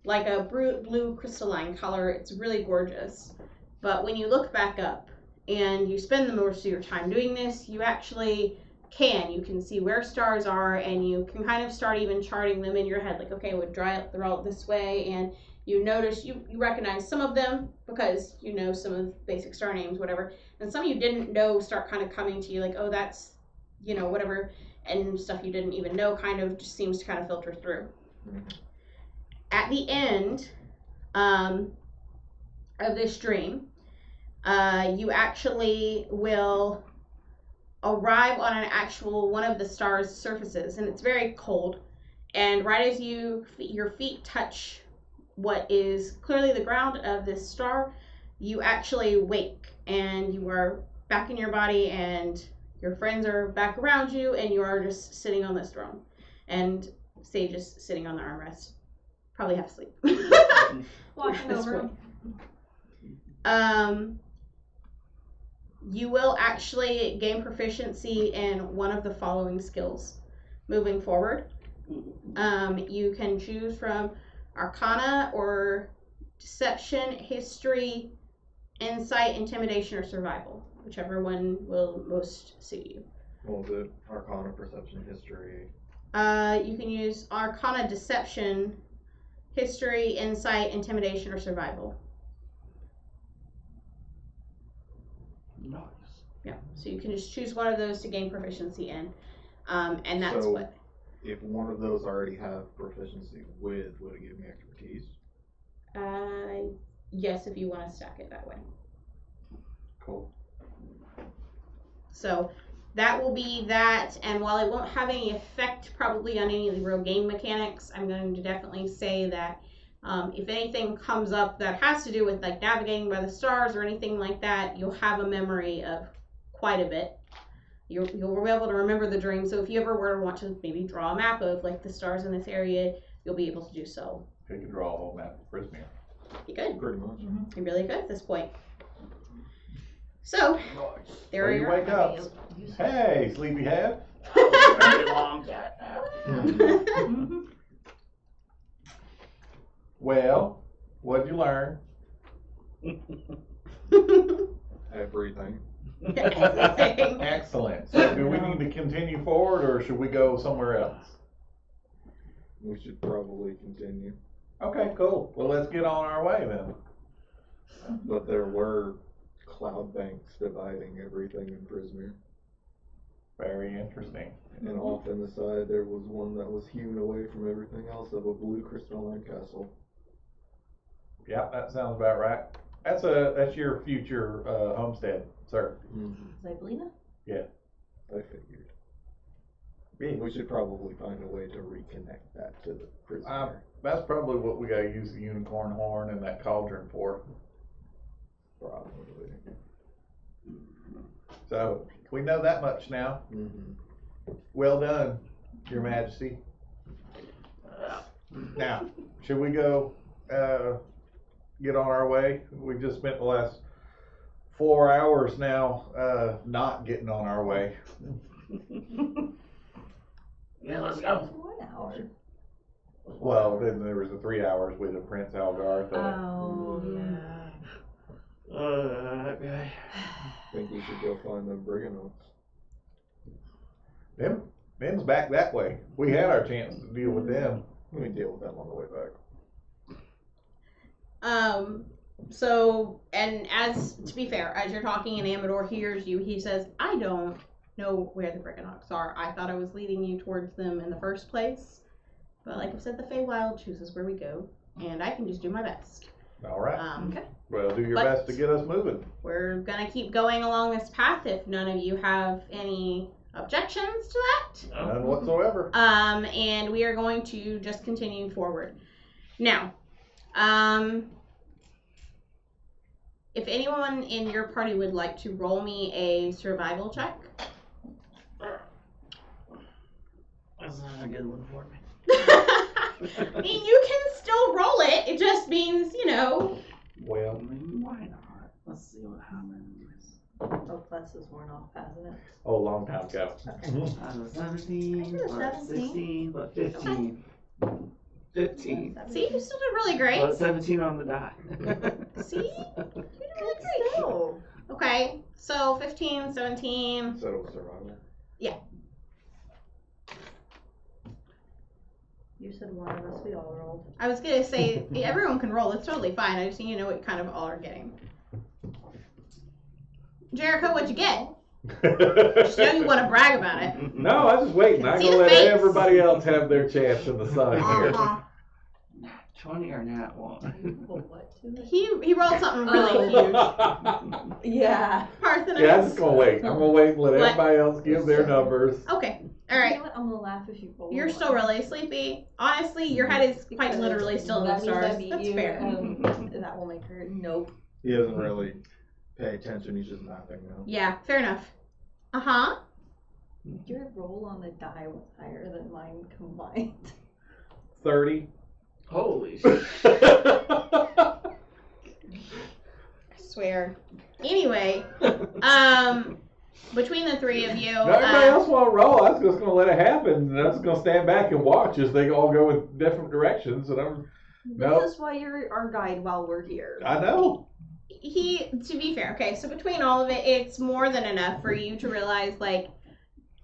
like a blue crystalline color. It's really gorgeous. But when you look back up and you spend the most of your time doing this, you actually you can see where stars are, and you can kind of start even charting them in your head, like, okay, would dry up the route this way, and you notice, you recognize some of them because you know some of the basic star names, whatever, and some you didn't know start kind of coming to you, like, oh, that's, you know, whatever, and stuff you didn't even know kind of just seems to kind of filter through. At the end of this dream, you actually will arrive on an actual one of the star's surfaces, and it's very cold, and right as your feet touch what is clearly the ground of this star, you actually wake, and you are back in your body, and your friends are back around you, and you are just sitting on this throne, and Sage is sitting on the armrest, probably half asleep. Watching over. You will actually gain proficiency in one of the following skills moving forward. You can choose from Arcana or Deception, History, Insight, Intimidation, or Survival, whichever one will most suit you. Well, the Arcana, Perception, History. You can use Arcana, Deception, History, Insight, Intimidation, or Survival. Nice. Yeah, so you can just choose one of those to gain proficiency in, and that's So, what. If one of those already have proficiency with, would it give me expertise? Yes, if you want to stack it that way. Cool. So that will be that, and while it won't have any effect probably on any of the real game mechanics, I'm going to definitely say that if anything comes up that has to do with like navigating by the stars or anything like that, you'll have a memory of quite a bit. You'll be able to remember the dream. So if you ever were to want to maybe draw a map of like the stars in this area, you'll be able to do so. You could draw a whole map of Prismere. You could. Pretty much. You really could at this point. So there Well, are you your wake up. Hey, sleepyhead. Very long cat nap. Well, what'd you learn? Everything. Everything. Excellent. So do we need to continue forward, or should we go somewhere else? We should probably continue. Okay, cool. Well, let's get on our way then. But there were cloud banks dividing everything in Prismere. Very interesting. And off in the side there was one that was hewn away from everything else of a blue crystalline castle. Yeah, that sounds about right. That's your future homestead, sir. Zyblina? I figured. Yeah. We should probably find a way to reconnect that to the Prismere. That's probably what we gotta use the unicorn horn and that cauldron for. Probably. So we know that much now. Well done, Your Majesty. Now, should we go get on our way? We just spent the last 4 hours now not getting on our way. Yeah, let's go. 1 hour. Well, then there was the 3 hours with the Prince Algartha. Oh, yeah. Okay. I think we should go find the Brigands. Them's back that way. We had our chance to deal with them. Let me deal with them on the way back. So, and as, to be fair, as you're talking and Amador hears you, he says, I don't know where the Brigands are. I thought I was leading you towards them in the first place. But like I said, the Feywild chooses where we go, and I can just do my best. All right. Okay. Well, do your But- best to get us moving. We're gonna keep going along this path if none of you have any objections to that. None whatsoever. And we are going to just continue forward. Now, if anyone in your party would like to roll me a survival check. That's not a good one for me. I mean, you can still roll it. It just means, Well, Why not? Let's see what happens. Oh, plus is worn off, hasn't it? oh, long time ago. 17, I got a plus 17. 16, plus 15. 15. See, you still did really great. Plus 17 on the die. See? You did really great. Oh. Okay, so 15, 17. So survival. You said one of us, we all rolled. I was gonna say, everyone can roll. It's totally fine. I just need to know what kind of all are getting. Jericho, what'd you get? Just know you want to brag about it. No, I was just waiting. I'm See gonna the let face? everybody else have their chance in the sun here. Uh-huh. 20 or nat 1. Well, what? He rolled something really huge. Yeah. Parthenos. Yeah, I'm just gonna wait. I'm gonna wait and let What? everybody else give their numbers. Okay, You alright. know what? I'm gonna laugh if you roll. You're still really sleepy. Honestly, your head is quite literally still in the That means I stars. beat That's you, fair. and that will make her. Nope. He doesn't really pay attention. He's just napping now. Yeah, fair enough. Uh-huh. Your roll on the die was higher than mine combined. 30. Holy shit. I swear. Anyway, between the three of you, Now, everybody else want to roll. I was just gonna let it happen, and I was gonna stand back and watch as they all go in different directions. And I'm Nope. This is why you're our guide while we're here. I know. to be fair, okay, so between all of it, it's more than enough for you to realize, like,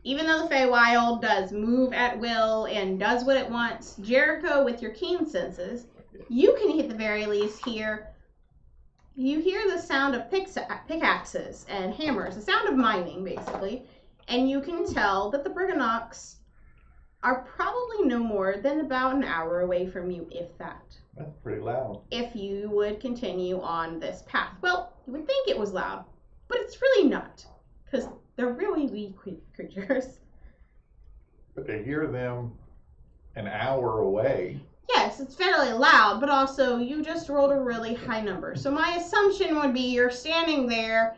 even though the Feywild does move at will and does what it wants, Jericho, with your keen senses, you can at the very least hear the sound of pickaxes and hammers, the sound of mining, basically, and you can tell that the Brigands are probably no more than about an hour away from you, if that. That's pretty loud. If you would continue on this path. Well, you would think it was loud, but it's really not, because they're really weak creatures. But to hear them an hour away. Yes, it's fairly loud, but also you just rolled a really high number. So my assumption would be you're standing there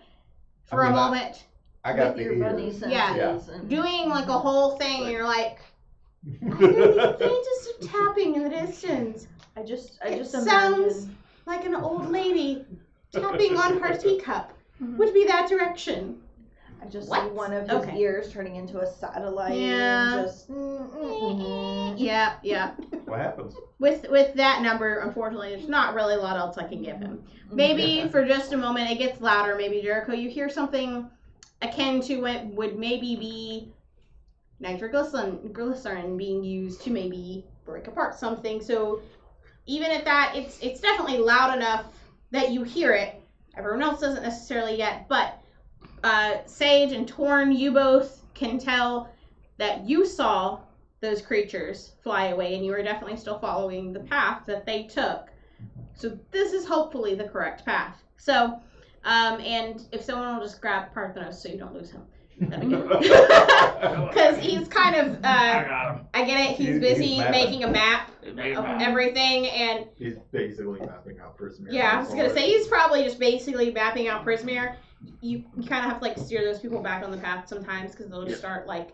for I mean, a moment, I got With the your bunny ears. senses Yeah. and doing like a whole thing, and you're like, there's the faintest of tapping in the distance. I just It imagine. sounds like an old lady tapping on her teacup. Would be that direction. I just What? see one of his Okay. ears turning into a satellite. Yeah. And just. Yeah. What happens? With that number, unfortunately, there's not really a lot else I can give him. Maybe for just a moment it gets louder. Maybe, Jericho, you hear something akin to what would maybe be nitroglycerin being used to maybe break apart something. So even at that, it's definitely loud enough that you hear it. Everyone else doesn't necessarily yet, but Sage and Torn, you both can tell that you saw those creatures fly away, and you are definitely still following the path that they took. So this is hopefully the correct path. So, and if someone will just grab Parthenos so you don't lose him, that'd be good. Because he's kind of, I got him. I get it, he's He's busy mapping. making a map of everything, and He's basically mapping out Prismere. yeah, I was gonna say he's probably just basically mapping out Prismere. You kind of have to like steer those people back on the path sometimes because they'll just start like,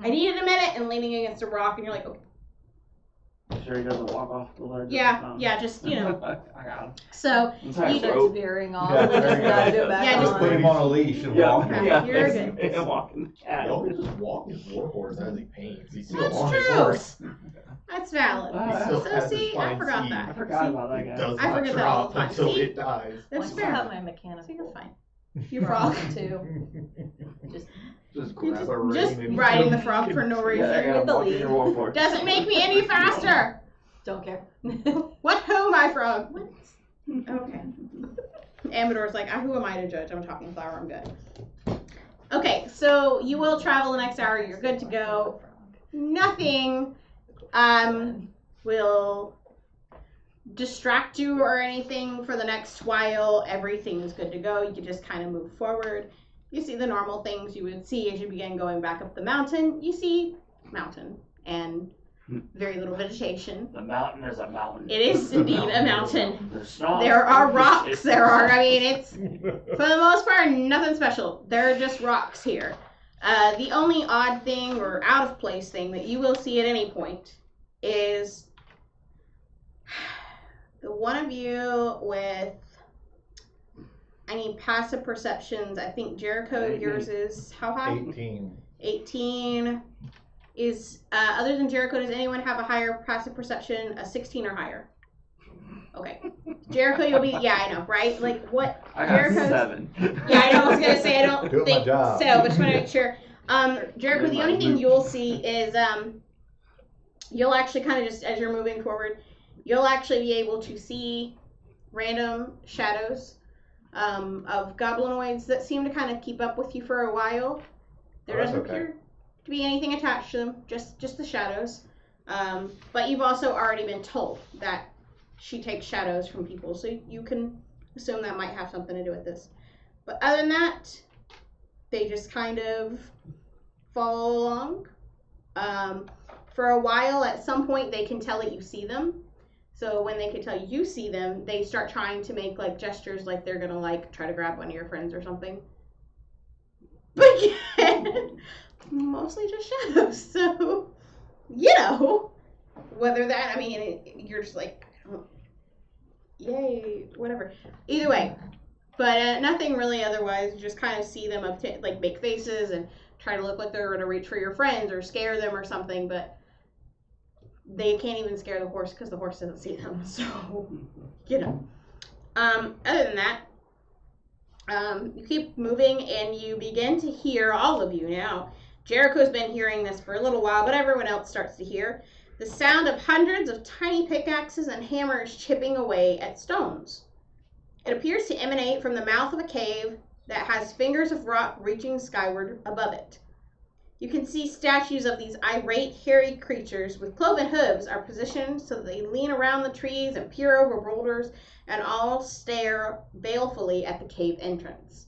I needed a minute, and leaning against a rock, and you're like, okay. Make sure he doesn't walk off the ledge. Yeah, just, I got him. So, Inside You the did- rope. veering off. Yeah, We just very gotta good. do it back Yeah, Just on. put him on a leash and walk him. Yeah, You're good. And walking the cat. Y'all can just walk his warhorse as he paints. He's still That's on his true. horse. That's valid. Ah, still So has his see, I flying forgot steed. that. I forgot See? about that It guy. does I not forget that all drop the time. until See? it dies. That's I still fair. have my mechanical. So you're fine. You frog. too. Just You're grab a rein just and riding the frog for no reason. Yeah, I got With him the walking lead. your warhorse. Doesn't make me any faster. Don't care. What? Who, my frog? What? Okay. Amador's like, who am I to judge? I'm talking flower. I'm good. Okay, so you will travel the next hour. You're good to go. Nothing will distract you or anything for the next while. Everything's good to go. You can just kind of move forward. You see the normal things you would see as you begin going back up the mountain. You see mountain and very little vegetation. The mountain is a mountain. It is indeed a mountain. There's not. There are rocks. It's for the most part nothing special. There are just rocks here. The only odd thing or out of place thing that you will see at any point is the one of you with any passive perceptions. I think Jericho, yours is how high? 18. 18 is other than Jericho, does anyone have a higher passive perception, a 16 or higher? Okay. Jericho, you'll be, yeah, I know, right? Like what? I got Jericho's- 7. Yeah, I know, I was gonna say, I don't Doing my think job. so, but just wanna make sure. Jericho, the only thing you'll see is, you'll actually kind of just, as you're moving forward, you'll actually be able to see random shadows of goblinoids that seem to kind of keep up with you for a while. There Oh, that's doesn't okay. appear to be anything attached to them, just the shadows. But you've also already been told that she takes shadows from people, so you can assume that might have something to do with this. But other than that, they just kind of follow along. For a while, at some point, they can tell that you see them. So when they can tell you see them, they start trying to make like gestures like they're gonna like try to grab one of your friends or something. But yeah, mostly just shadows. So, you know, whether that, I mean, you're just like, oh, yay, whatever. Either way, but nothing really otherwise. You just kind of see them like make faces and try to look like they're gonna reach for your friends or scare them or something, but they can't even scare the horse because the horse doesn't see them. So, you know. Other than that, you keep moving and you begin to hear, all of you now, Jericho's been hearing this for a little while, but everyone else starts to hear the sound of hundreds of tiny pickaxes and hammers chipping away at stones. It appears to emanate from the mouth of a cave that has fingers of rock reaching skyward above it. You can see statues of these irate, hairy creatures with cloven hooves are positioned so that they lean around the trees and peer over boulders and all stare balefully at the cave entrance.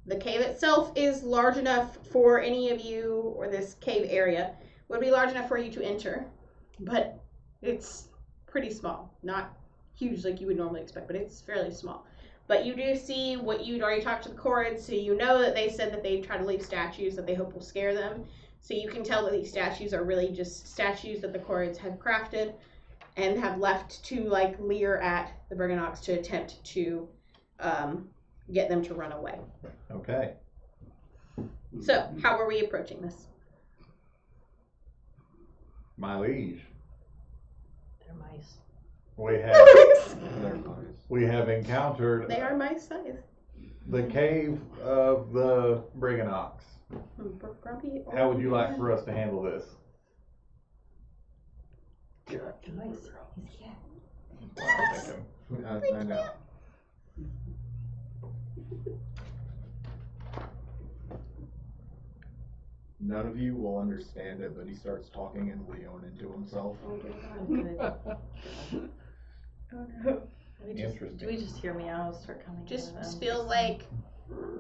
The cave itself is large enough for any of you, or this cave area would be large enough for you to enter, but it's pretty small. Not huge like you would normally expect, but it's fairly small. But you do see what you'd already talked to the Chorids, so you know that they said that they try to leave statues that they hope will scare them. So you can tell that these statues are really just statues that the Chorids have crafted and have left to like leer at the Briganox to attempt to get them to run away. Okay. So, how are we approaching this? My liege, They're mice. we have encountered They are my size. the cave of the Briganox. How would you like for us to handle this? Nice. I know. None of you will understand it, but he starts talking in Leonin to himself. Interesting. Do we just hear meows start coming? Just feels like,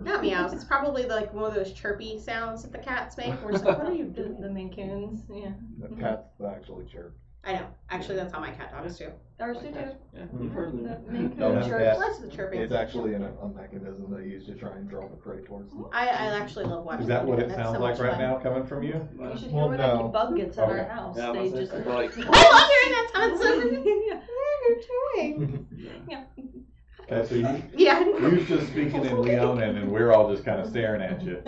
not meows, it's probably like one of those chirpy sounds that the cats make. Where it's like, what are you the doing? Mancoons, yeah. The cats actually chirp. I know. Actually, that's how my cat talks too. Ours do too. Yeah, you've heard of The them. main Don't code have chirps. cats. What's the chirping? It's actually a mechanism they use to try and draw the prey towards them. I actually love watching. Is that them what do it That's sounds so like much right fun. now coming from you? You should hear Well, what no. a bug gets at our Okay. house. Yeah, I They was just like, I love hearing that sound. So yeah. Okay, so yeah. you're just speaking in Leonin, and we're all just kind of staring at you.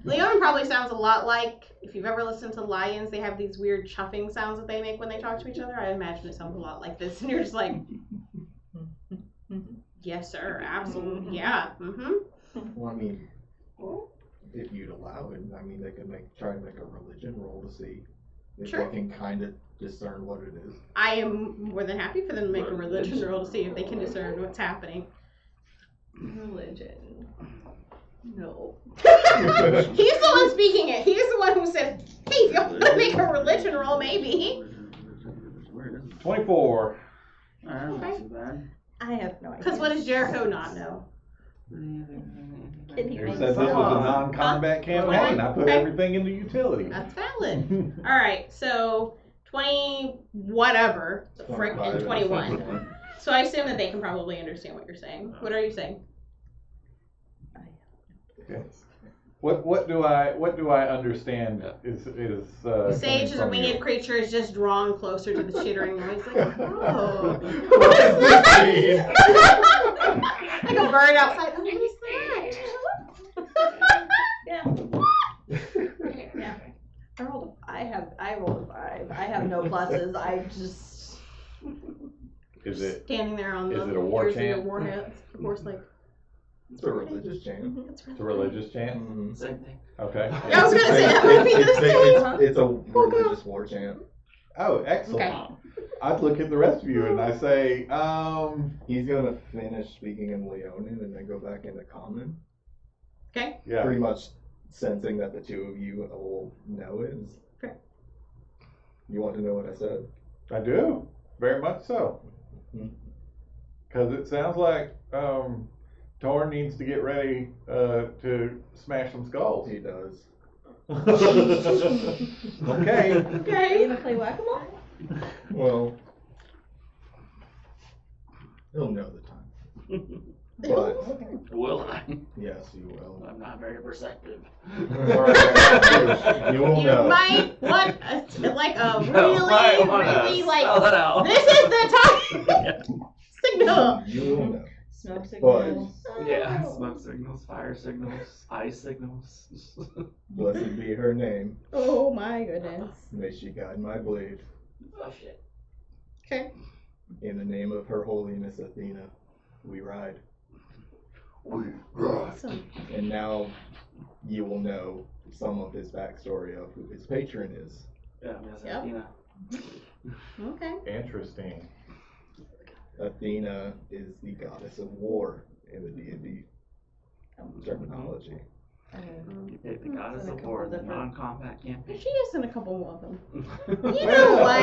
Leon probably sounds a lot like, if you've ever listened to lions, they have these weird chuffing sounds that they make when they talk to each other. I imagine it sounds a lot like this, and you're just like, yes, sir, absolutely, yeah, Well, I mean, if you'd allow it, I mean, they could try to make a religion roll to see if Sure. they can kind of discern what it is. I am more than happy for them to make a religion roll to see if they can discern what's happening. Religion. No. He's the one speaking it. He's the one who said, hey, if y'all want to make a religion roll, maybe. Where is it? 24. Alright, not too bad. I have no idea. Because what does Jericho not know? Can he You make said this was a songs? non-combat campaign. I put Okay. everything into utility. That's valid. All right, so 20 whatever, frick, and 21. So I assume that they can probably understand what you're saying. What are you saying? Okay. What do I understand is Sage is a coming from winged you? creature is just drawn closer to the chittering noise. Like, oh. What does this mean? Like a bird outside. Oh, what is that? Yeah. I rolled a 5. I have no pluses. I just. Is it? Standing there on Is the it a war ears of your chant? warhead, of course, like. It's a religious chant. That's It's a religious chant. Mhm. Same thing. Okay. Yeah, I was gonna say that might be the same. It's a religious war chant. Oh, excellent. Okay. I'd look at the rest of you and I say, He's gonna finish speaking in Leonin and then go back into Common. Okay. yeah. Pretty much sensing that the two of you will know it. Okay. You want to know what I said? I do, very much so. Because it sounds like Torn needs to get ready to smash some skulls. He does. Okay. Are you Okay. gonna play whack-a-mole? Well, he'll know the time. But Will I? yes, you will. I'm not very perceptive. You will You know. might want like a No, I really, wanna really spell like. it out. This is the time signal. You will know. Smoke But signals. Yeah, smoke signals, fire signals, ice signals. blessed be her name. Oh my goodness. May she guide my blade. Oh shit. Okay. In the name of her holiness Athena, we ride. We ride. Awesome. And now you will know some of his backstory of who his patron is. Yeah, that's Yep. Athena. Okay. Interesting. Athena is the goddess of war in the D&D terminology. You pick the goddess of war in the non-combat campaign. She is in a couple more of them. You know what?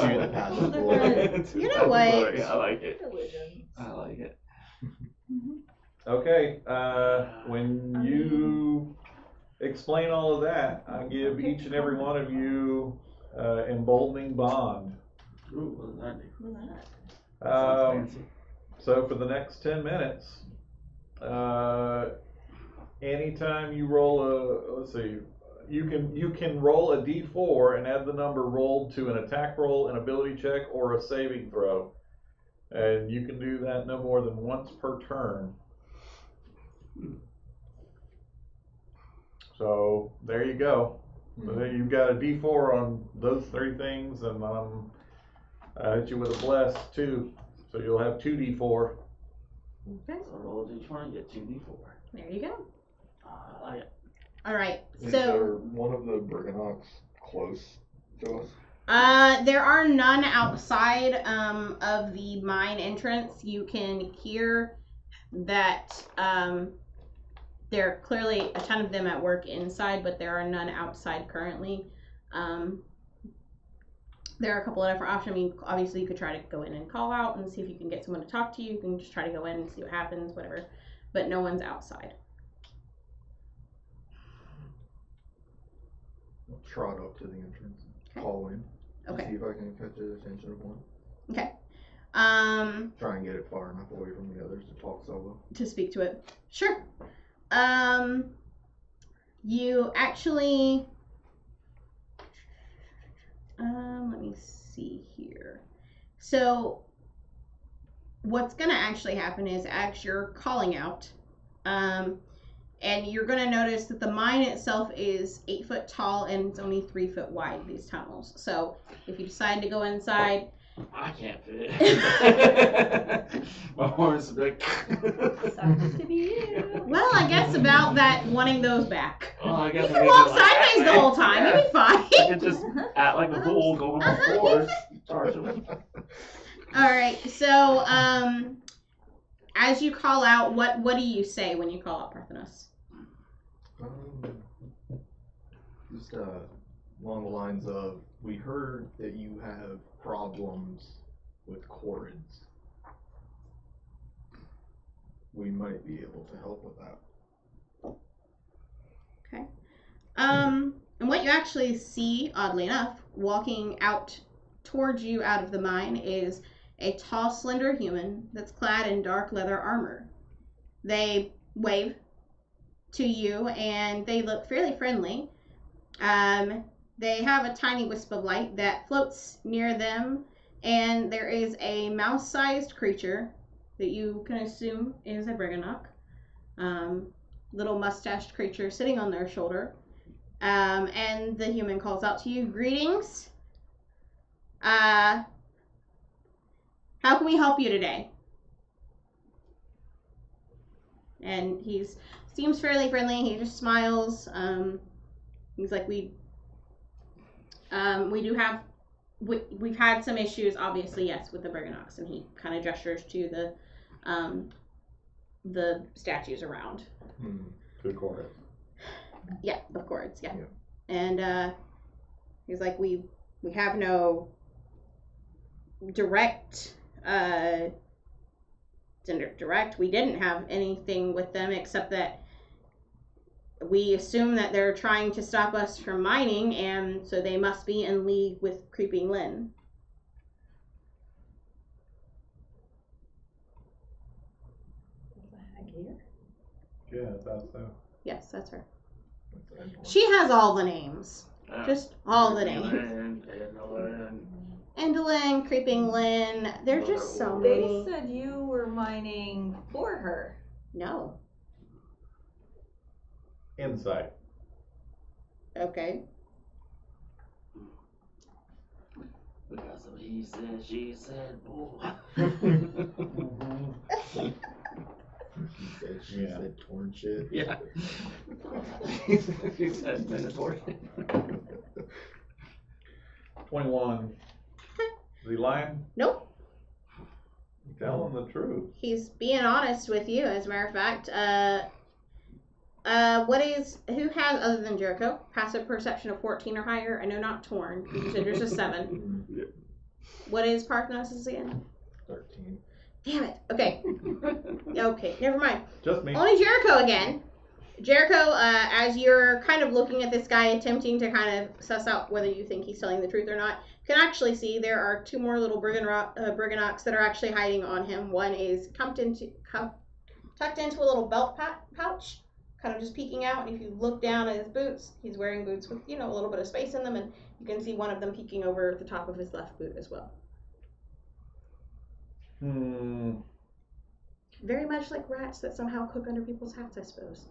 Into the path of glory. You know what? I like it. Religion. I like it. Okay. When you explain all of that, I give each and every one of you emboldening bond. Ooh, what does that do? What's that? Sounds fancy. So for the next 10 minutes, anytime you roll let's see, you can roll a d4 and add the number rolled to an attack roll, an ability check, or a saving throw. And you can do that no more than once per turn. So there you go. So there you've got a d4 on those 3 things, and I hit you with a bless too. So you'll have 2d4. Okay. So roll a d20, get 2d4. There you go. I like it. All right. Is So. there one of the Briganocks close to us? There are none outside of the mine entrance. You can hear that there are clearly a ton of them at work inside, but there are none outside currently. There are a couple of different options. I mean, obviously you could try to go in and call out and see if you can get someone to talk to you. You can just try to go in and see what happens, whatever. But no one's outside. I'll trot up to the entrance. Okay. Call in. Okay. See if I can catch the attention of one. Okay. Try and get it far enough away from the others to talk solo. To speak to it. Sure. You actually, let me see here. So, what's gonna actually happen is, as you're calling out, and you're gonna notice that the mine itself is 8 foot tall and it's only 3 foot wide, these tunnels. So, if you decide to go inside, I can't fit. My horns are like. Sucks to be you. well, I guess about that wanting those back. Oh, I You guess I can could walk go like sideways that the way. whole time, Yeah. you'll be fine. I could just act like a bull going on all fours. Charge him. Alright, so, as you call out, what do you say when you call out Parthenos? Just along the lines of, we heard that you have problems with cords. We might be able to help with that. Okay. And what you actually see, oddly enough, walking out towards you out of the mine is a tall, slender human that's clad in dark leather armor. They wave to you and they look fairly friendly. They have a tiny wisp of light that floats near them, and there is a mouse-sized creature that you can assume is a Briganock. Little mustached creature sitting on their shoulder. And the human calls out to you, "Greetings. How can we help you today?" And he seems fairly friendly. He just smiles. He's like, we do have, we've had some issues, obviously, yes, with the Briganocks, and he kind of gestures to the statues around. Good chorus. Yeah, of course, yeah. And he's like, we have no direct, we didn't have anything with them except that we assume that they're trying to stop us from mining, and so they must be in league with Creeping Lynn. Is the hag here? Yeah, I thought so. Yes, that's her. That's She has all the names. Just all the names. And Endolin, Creeping Lynn, there's just so They many. said you were mining for her. No. Insight. Okay. because of he said, she said, boy. She said torn shit. Yeah. She said Minotaur. 21. Is he lying? Nope. Tell him the truth. He's being honest with you, as a matter of fact. Who has, other than Jericho, passive perception of 14 or higher? I know not Torn. You said yours is 7. Yeah. What is Parthenos again? 13. Damn it. Okay. Okay, never mind. Just me. Only Jericho again. Jericho, as you're kind of looking at this guy, attempting to kind of suss out whether you think he's telling the truth or not, you can actually see there are 2 more little Briganocks that are actually hiding on him. One is tucked into a little belt pouch, kind of just peeking out. And if you look down at his boots, he's wearing boots with, a little bit of space in them, and you can see one of them peeking over the top of his left boot as well. Very much like rats that somehow cook under people's hats, I suppose.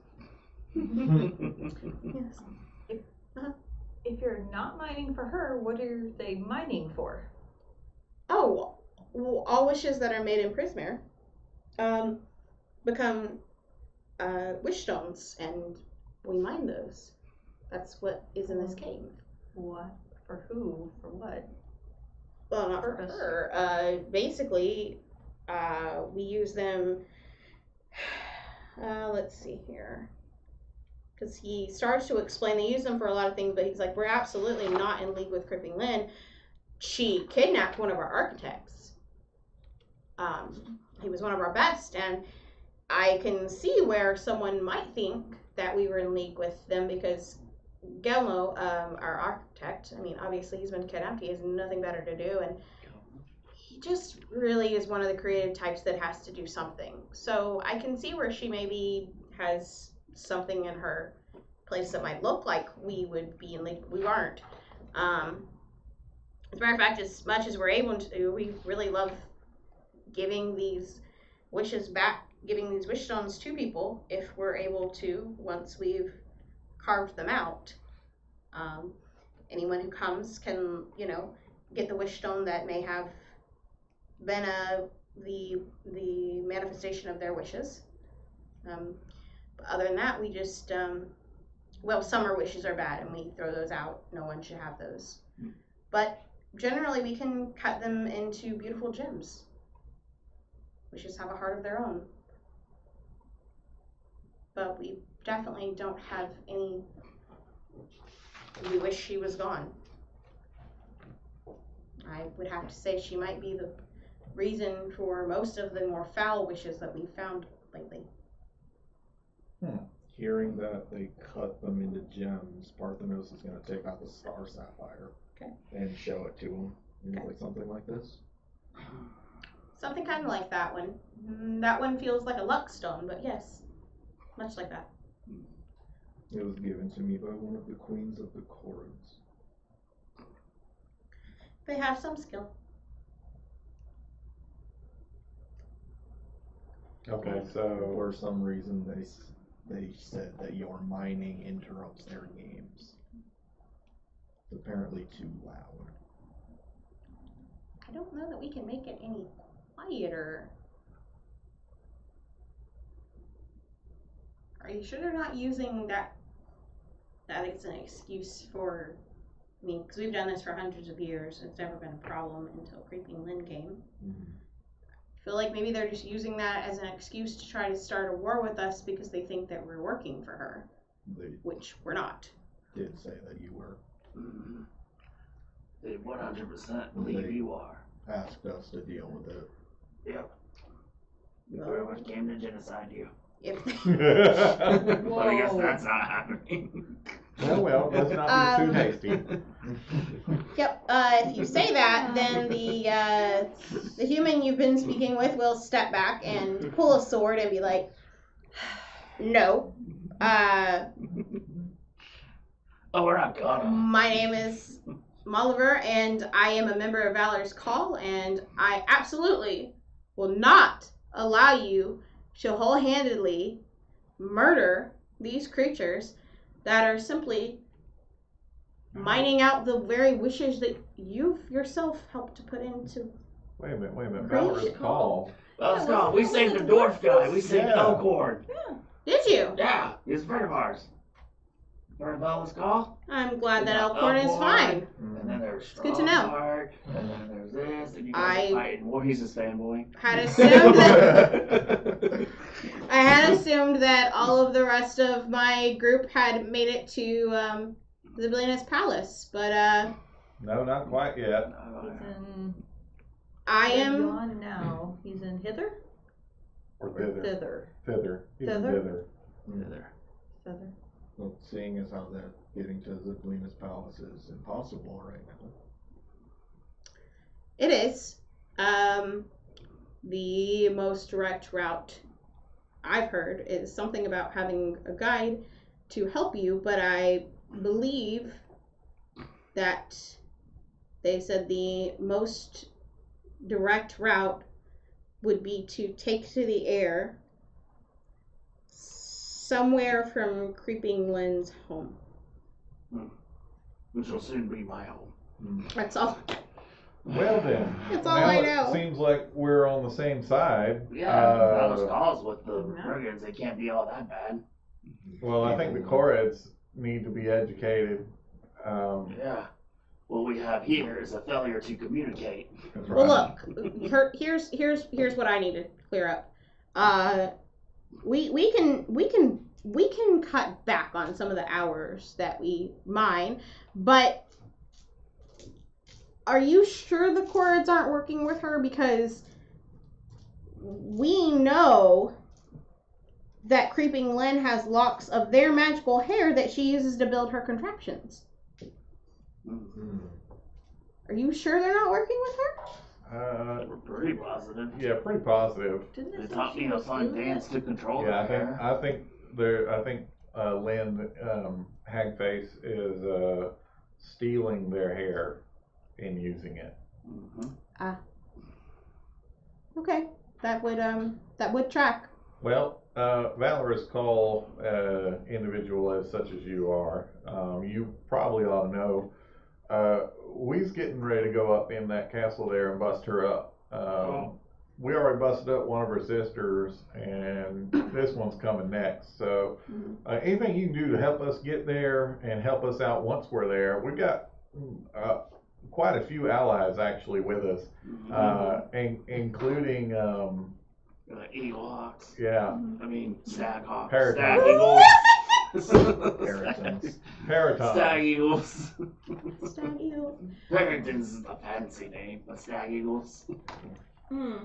Yes. If you're not mining for her, what are they mining for? Oh, well, all wishes that are made in Prismare become wish stones, and we mine those. That's what is in this cave. What? For who? For what? Well, not Purpose. for her. Basically, we use them. Let's see here. Because he starts to explain, they use them for a lot of things, but he's like, we're absolutely not in league with Creeping Lynn. She kidnapped one of our architects. He was one of our best, and I can see where someone might think that we were in league with them because Gelmo, our architect, I mean, obviously he's been kidnapped. He has nothing better to do, and he just really is one of the creative types that has to do something. So I can see where she maybe has something in her place that might look like we would be, and we aren't. As a matter of fact, as much as we're able to, we really love giving these wishes back, giving these wish stones to people if we're able to, once we've carved them out. Anyone who comes can, get the wish stone that may have been the manifestation of their wishes. But other than that, we just, summer wishes are bad and we throw those out. No one should have those. But generally, we can cut them into beautiful gems. Wishes have a heart of their own. But we definitely don't have any. We wish she was gone. I would have to say she might be the reason for most of the more foul wishes that we've found lately. Hearing that they cut them into gems, Parthenos is going to take out the star sapphire and show it to him. Like something like this? Something kind of like that one. That one feels like a luck stone, but yes, much like that. It was given to me by one of the queens of the Corins. They have some skill. Okay, so For some reason, they said that your mining interrupts their games. It's apparently too loud. I don't know that we can make it any quieter. Are you sure they're not using that as an excuse for, because we've done this for hundreds of years. It's never been a problem until Creeping Lynn came. I feel like maybe they're just using that as an excuse to try to start a war with us because they think that we're working for her, which we're not. Did say that you were. They 100% believe you are. Asked us to deal with it. Yep. We very much came to genocide you. If But I guess that's not happening. well, let's not be too hasty. Yep. If you say that, then the human you've been speaking with will step back and pull a sword and be like, "No. Oh, we're not gonna. My name is Molliver, and I am a member of Valor's Call, and I absolutely will not allow you to whole-handedly murder these creatures that are simply mining out the very wishes that you've yourself helped to put into. Wait a minute. Great Valor's Call. Well, let's go. We saved the dwarf guy. We saved Elkhorn. Did you? Yeah, he's a friend of ours. Heard about his call? I'm glad that Elkhorn is fine. And then there's good to know. Strongheart, and then there's this, and you guys are fighting war. He's his fanboy. I had assumed that all of the rest of my group had made it to Zybilina's palace, but No, not quite yet. He's in. I am. Beyond now. He's in hither. Or thither. Thither. He's in Thither? thither. Thither. Well, seeing as how that getting to Zybilina's palace is impossible right now. It is. The most direct route I've heard is something about having a guide to help you, but I believe that they said the most direct route would be to take to the air somewhere from Creeping Lynn's home. Which will soon be my home. That's all. Well then. That's all now I know. It seems like we're on the same side. Yeah, those calls with the brigands, they can't be all that bad. Well, I think the Koreds need to be educated. Yeah. What we have here is a failure to communicate. That's Well, right. look. Here's what I need to clear up. We can cut back on some of the hours that we mine, but are you sure the Koreds aren't working with her? Because we know that Creeping Lynn has locks of their magical hair that she uses to build her contraptions. Are you sure they're not working with her? We're pretty positive. Yeah, pretty positive. They taught me a fun dance to control Yeah, her. I think Lynn Hagface is stealing their hair and using it. Okay, that would track. Well, valorous call individual as such as you are. You probably ought to know. We's getting ready to go up in that castle there and bust her up. We already busted up one of her sisters, and this one's coming next. So, anything you can do to help us get there and help us out once we're there, we've got quite a few allies actually with us, including Eaglehawks. yeah, I mean, Staghawks. Paratons. Stag Eagles. Paratons. Paratons. Stag Eagles. Stag Eagle. Paratons is the fancy name, but Stag Eagles. Hmm.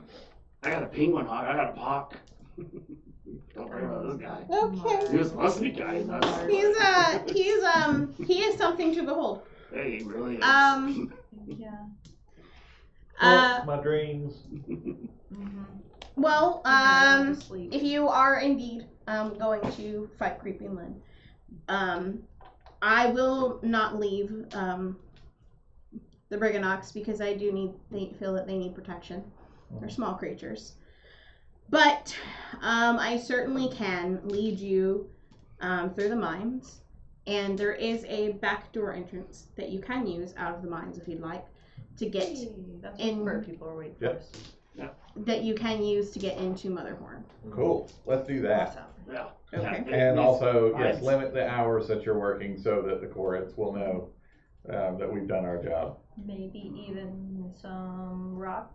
I got a penguin hawk. I got a hawk. Don't worry about this guy. Okay. He was supposed to be guy. He is something to behold. Hey, he really is. Yeah. My dreams. Well, Sleep. if you are indeed going to fight Creeping Lynn, I will not leave the Brigannox because I do feel that they need protection. They're small creatures. But I certainly can lead you through the mines, and there is a backdoor entrance that you can use out of the mines if you'd like to get That's in. where people are waiting for Yep. us. That you can use to get into Motherhorn. Cool. Let's do that. Awesome. Yeah. Okay. And also, yes, Mines. limit the hours that you're working so that the Chorids will know that we've done our job. Maybe even some rock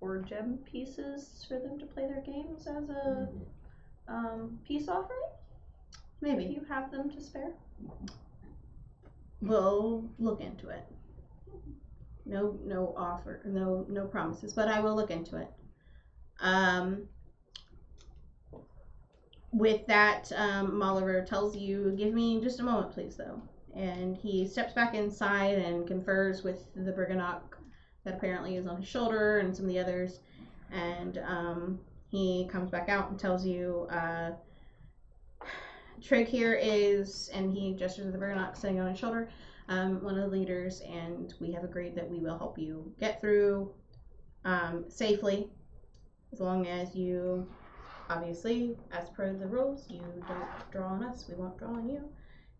or gem pieces for them to play their games as a peace offering. If Maybe. you have them to spare. We'll look into it. No offer, no promises, but I will look into it. With that, Molliver tells you, give me just a moment, please, though. And he steps back inside and confers with the Brigannock that apparently is on his shoulder and some of the others. And he comes back out and tells you, Trig here is, and he gestures to the Brigannock sitting on his shoulder, one of the leaders, and we have agreed that we will help you get through safely, as long as you, obviously, as per the rules, you don't draw on us, we won't draw on you.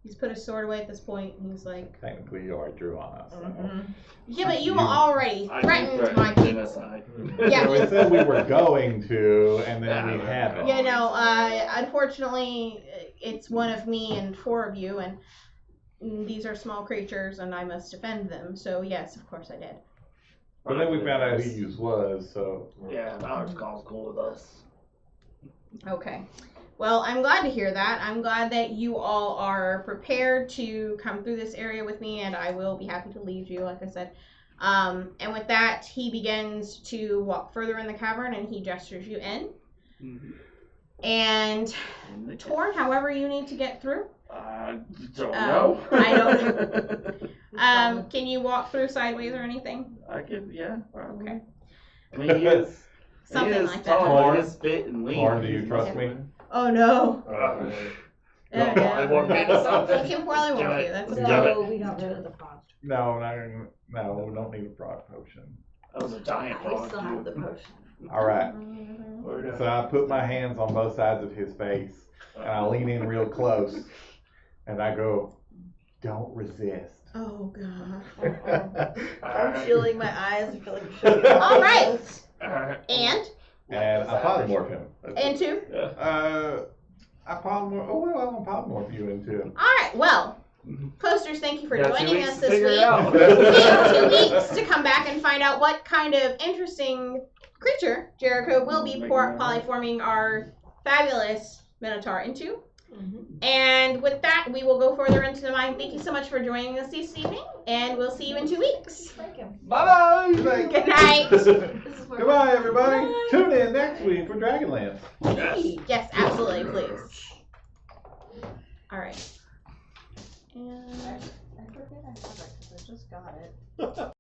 He's put his sword away at this point, and he's like, Technically, you already drew on us. So. yeah, but you already I threatened my people. genocide. Yeah. So we said we were going to, and then we haven't. You know, unfortunately, it's one of me and four of you, and these are small creatures, and I must defend them. So yes, of course I did. But then we found out who you was, so. Yeah, Valor's call's cool with us. Okay. Well, I'm glad to hear that. I'm glad that you all are prepared to come through this area with me, and I will be happy to lead you, like I said. And with that, he begins to walk further in the cavern, and he gestures you in. And Torn, however you need to get through. Don't know. I don't. Can you walk through sideways or anything? I could, yeah, probably. Okay. I mean, he is. Something he is like that. tall, he is fit and lean. Lauren, do you trust me? Oh no. Uh, Oh, no. I want me to something. He can probably walk you. That's No, okay. we got rid of the frost. no, we don't need a frog potion. That was a giant I frog. still have the potion. All right. Dude. So I put my hands on both sides of his face, and I lean in real close, and I go, "Don't resist." Oh god. I'm shielding my eyes. I feel like I'm shielding All right. And I polymorph him. into. I polymorph. Oh, well, I'm polymorph you into. All right. Well, Coasters, thank you for Got 2 joining weeks us to this figure week. it out. We have 2 weeks to come back and find out what kind of interesting creature Jericho will be polyforming our fabulous Minotaur into. And with that, we will go further into the mine. Thank you so much for joining us this evening, and we'll see you in 2 weeks. Thank you. Bye-bye. Good night. Goodbye, everybody. Tune in next week for Dragonlance. Yes, absolutely, please. All right. And I forget I have it because I just got it.